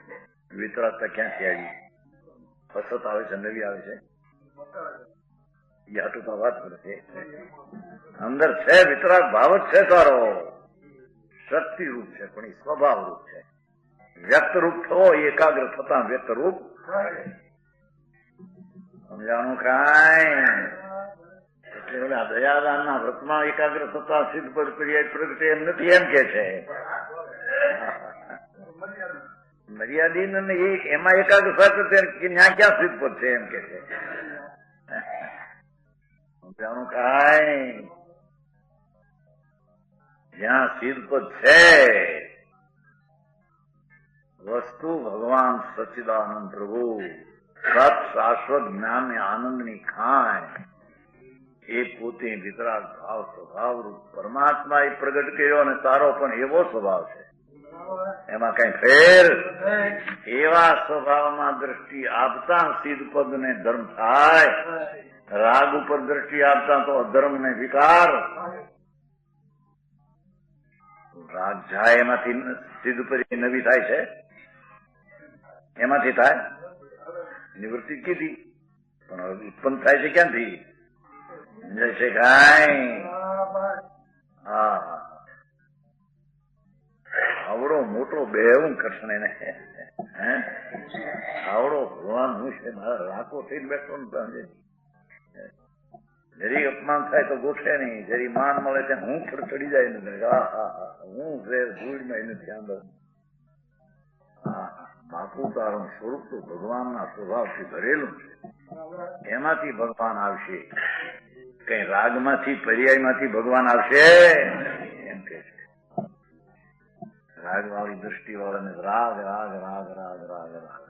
વિતરાગતા ક્યાંથી આવી? ફસત આવે છે, નવી આવે છે, યા તો વાત કરે છે. અંદર છે વિતરાગ ભાવ જ છે તારો, શક્તિ રૂપ છે, પણ એ સ્વભાવ રૂપ છે. વ્યક્ત રૂપ થવો એકાગ્ર થતા વ્યક્ત રૂપ સમજાણું કાંઈ? એટલે ઓલા દયાદાનના વ્રતમાં એકાગ્ર થતા સિદ્ધ પદ પર્યાય પ્રગટે એમ નથી, એમ કે છે. મર્યાદીન અને એમાં એકાગ્ર થશે ત્યાં ક્યાં સિદ્ધ પદ છે એમ કે છે. સમજાણું કાંઈ? જ્યાં સિદ્ધ પદ છે વસ્તુ ભગવાન સચ્ચિદાનંદ પ્રભુ સત શાશ્વત જ્ઞાન ને આનંદની ખાય એ પોતે વિતરાગ ભાવ સ્વભાવ રૂપ પરમાત્મા એ પ્રગટ કર્યો અને તારો પણ એવો સ્વભાવ છે, એમાં કઈ ફેર. એવા સ્વભાવમાં દ્રષ્ટિ આપતા સિદ્ધ પદ ને ધર્મ થાય, રાગ ઉપર દ્રષ્ટિ આપતા તો અધર્મ ને વિકાર. રાગ જાય એમાંથી સિદ્ધ પદ નવી થાય છે, એમાંથી થાય નિવૃત્તિ કીધી, પણ ઉત્પન્ન થાય છે ક્યાંથી? જશે કાંઈ? હા, આવડો મોટો બેહું કૃષ્ણ એને આવડો ભગવાન હું છે, મારા રાકો થઈને બેઠો ને જરી અપમાન થાય તો ગોઠે નહીં, જરી માન મળે ત્યાં હું પર ચડી જાય ને હું ધૂળમાં એને ધ્યાન દઉં. બાપુ તારું સ્વરૂપ તો ભગવાનના સ્વભાવથી ભરેલું છે, એમાંથી ભગવાન આવશે. કઈ રાગમાંથી પર્યાયમાંથી ભગવાન આવશે એમ કે છે. રાગ વાળી દ્રષ્ટિ વાળાને રાગ રાગ રાગ રાગ રાગ રાગ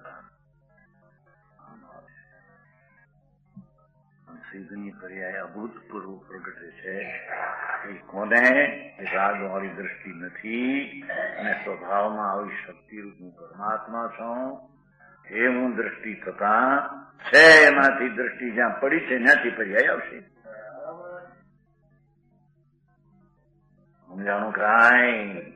સિદ્ધની પર્યાય અભૂતપૂર્વ પ્રગટે છે. એ કોને? રાગ વાળી દ્રષ્ટિ નથી અને સ્વભાવમાં આવી શક્તિરૂપ હું પરમાત્મા છું એ હું દ્રષ્ટિ થતા છે. એમાંથી દ્રષ્ટિ જ્યાં પડી છે ત્યાંથી પર્યાય આવશે. સમજાણું કાંઈ?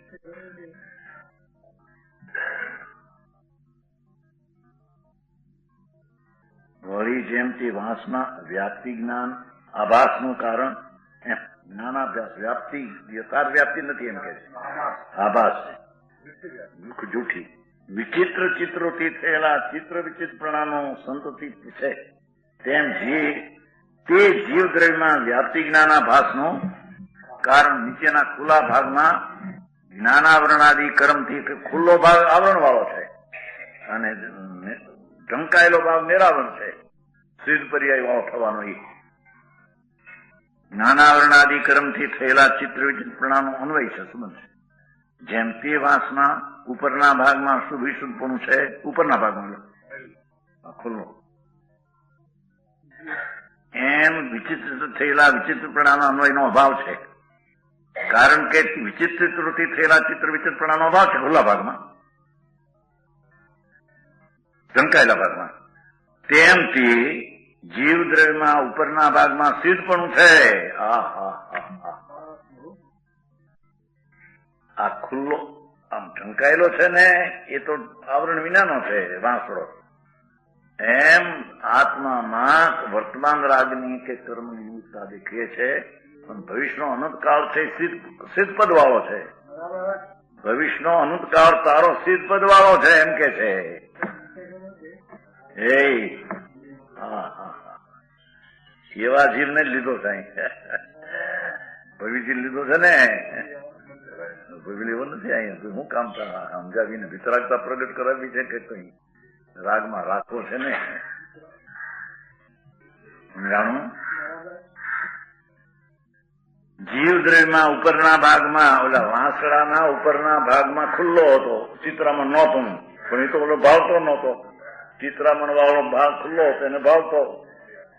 વળી જેમ તે વાંસના વ્યાપ્તિ જ્ઞાન આભાસનું કારણ જ્ઞાનાભ્યાસ વ્યાપ્તિ યથાર્થ વ્યાપ્તિ નથી એમ કે છે, આભાસ જૂઠી વિચિત્ર ચિત્રોથી થયેલા ચિત્ર વિચિત્રપણાનો સંતતિ છે. તેમ તે જીવ દ્રવ્યમાં વ્યાપ્તિ જ્ઞાનાભાસનું કારણ નીચેના ખુલ્લા ભાગમાં જ્ઞાનાવરણાદિ કર્મથી ખુલ્લો ભાગ આવરણ વાળો છે અને ઢંકાયેલો ભાગ નિરાવરણ છે. સિદ્ધ પર્યાય વાળો થવાનો એ જ્ઞાનાવરણાદિ કર્મથી થયેલા ચિત્ર વિચિત્રપણાનો અન્વય છે, સંબંધ છે. જેમ તે વાસના ઉપરના ભાગમાં શુભ વિશુદ્ધપણું છે, ઉપરના ભાગમાં ખુલ્લો, એમ વિચિત્ર થયેલા વિચિત્રપણાનો અન્વયનો અભાવ છે. કારણ કે વિચિત્રથી થયેલા ચિત્ર વિચિત્રપણાનો અભાવ છે ખુલ્લા ભાગમાં, ઢંકાયેલા ભાગમાં. તેમથી જીવ દ્રવ્યમાં ઉપરના ભાગમાં સિદ્ધપણું છે. આ ખુલ્લો આમ ઢંકાયેલો છે ને એ તો આવરણ વિનાનો છે વાંસળો. એમ આત્મામાં વર્તમાન રાગની કે કર્મની નિમિત્તા દેખીએ છે, પણ ભવિષ્યનો અનંતકાળ છે સિદ્ધપદ વાળો છે. ભવિષ્યનો અનંતકાળ તારો સિદ્ધપદ વાળો છે એમ કે છે. એવા જીવને જ લીધો થાય, ભવિજી લીધો છે ને, ભવિ લેવો નથી. અહીંયા હું કામ સમજાવીને વિતરાગતા પ્રગટ કરાવી છે કે કઈ રાગમાં રાખવો છે ને. જાણું જીવ દ્રવ્યમાં ઉપરના ભાગમાં ઓલા વાંસળાના ઉપરના ભાગમાં ખુલ્લો હતો, ચિત્રામાં નહોતો, પણ એ તો ઓલો ભાવતો નહોતો. ચિત્રામણ વાળો ભાગ ખુલ્લો હતો એને ભાવતો.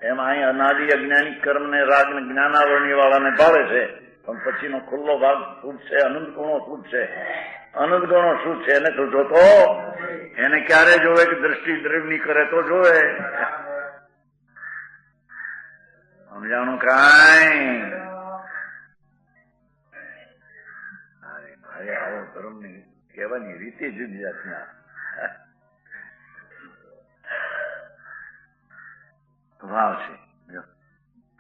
એમાં અહીં અનાદિ અજ્ઞાનિક કર્મ ને રાગ ને જ્ઞાનાવરણી વાળાને ભાવે છે, પણ પછીનો ખુલ્લો ભાગ શું છે? અનંત ગુણો શું છે? અનંત ગુણો શું છે એને તો જોતો. એને ક્યારે જોવે કે દ્રષ્ટિ દ્રવ્યની કરે તો જોવે. સમજાણું કાંઈ? અરે આવો ધર્મ ની કહેવાની રીતે જુદી જાતના ભાવ છે.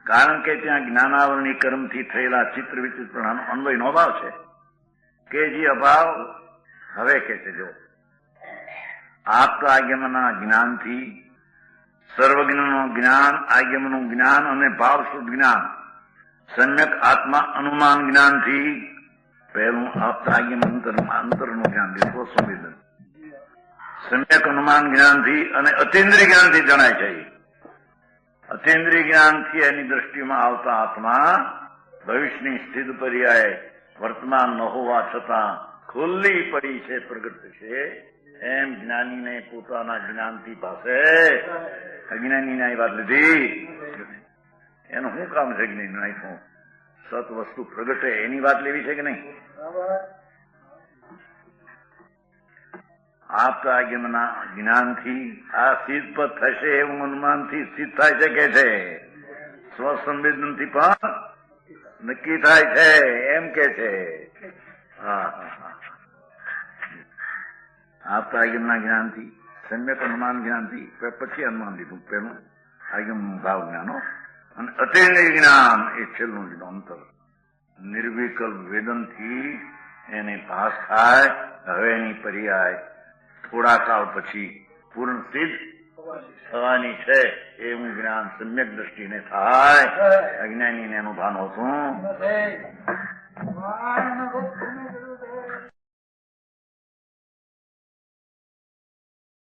કારણ કે ત્યાં જ્ઞાનાવરણી કર્મથી થયેલા ચિત્ર વિચિત્રનો અન્વયનો અભાવ છે. કે જે અભાવ હવે કે છે જો આપ્ત આગમના જ્ઞાનથી સર્વજ્ઞનું જ્ઞાન, આગમનું જ્ઞાન અને ભાવશુદ્ધ જ્ઞાન સમ્યક આત્મા અનુમાન જ્ઞાનથી પહેલું આપ્ત આગમ અંતરનું જ્ઞાન લીધું સંવેદન સમ્યક અનુમાન જ્ઞાનથી અને અતિન્દ્રિય જ્ઞાનથી જણાય છે. અતિન્દ્રિય જ્ઞાનથી એની દ્રષ્ટિમાં આવતા આત્મા ભવિષ્યની સ્થિત પર્યાય વર્તમાન ન હોવા છતાં ખુલ્લી પડી છે, પ્રગટ છે. એમ જ્ઞાનીને પોતાના જ્ઞાનથી પાસે અજ્ઞાનીને એ વાત લીધી. એનું શું કામ છે જ્ઞાની નાખ્યું? સત વસ્તુ પ્રગટે એની વાત લેવી છે કે નહીં? આપતા આગમના જ્ઞાનથી આ સિદ્ધ થશે એવું અનુમાનથી સિદ્ધ થાય છે કે છે. સ્વસંવેદનથી પણ નક્કી થાય છે એમ કે છે. હા આપતા આગમના જ્ઞાનથી સમ્યક અનુમાન જ્ઞાનથી પછી અનુમાન લીધું પેલું આગમ ભાવ જ્ઞાનો અને અતિન્દ્રિય જ્ઞાન એ છેલ્લું લીધું અંતર નિર્વિકલ્પ વેદનથી એને ભાસ થાય. હવે એની પર્યાય થોડા કાળ પછી પૂર્ણ સિદ્ધ થવાની છે એવું જ્ઞાન સમ્યક દ્રષ્ટિને થાય. અજ્ઞાનીને એનું ભાન હોતું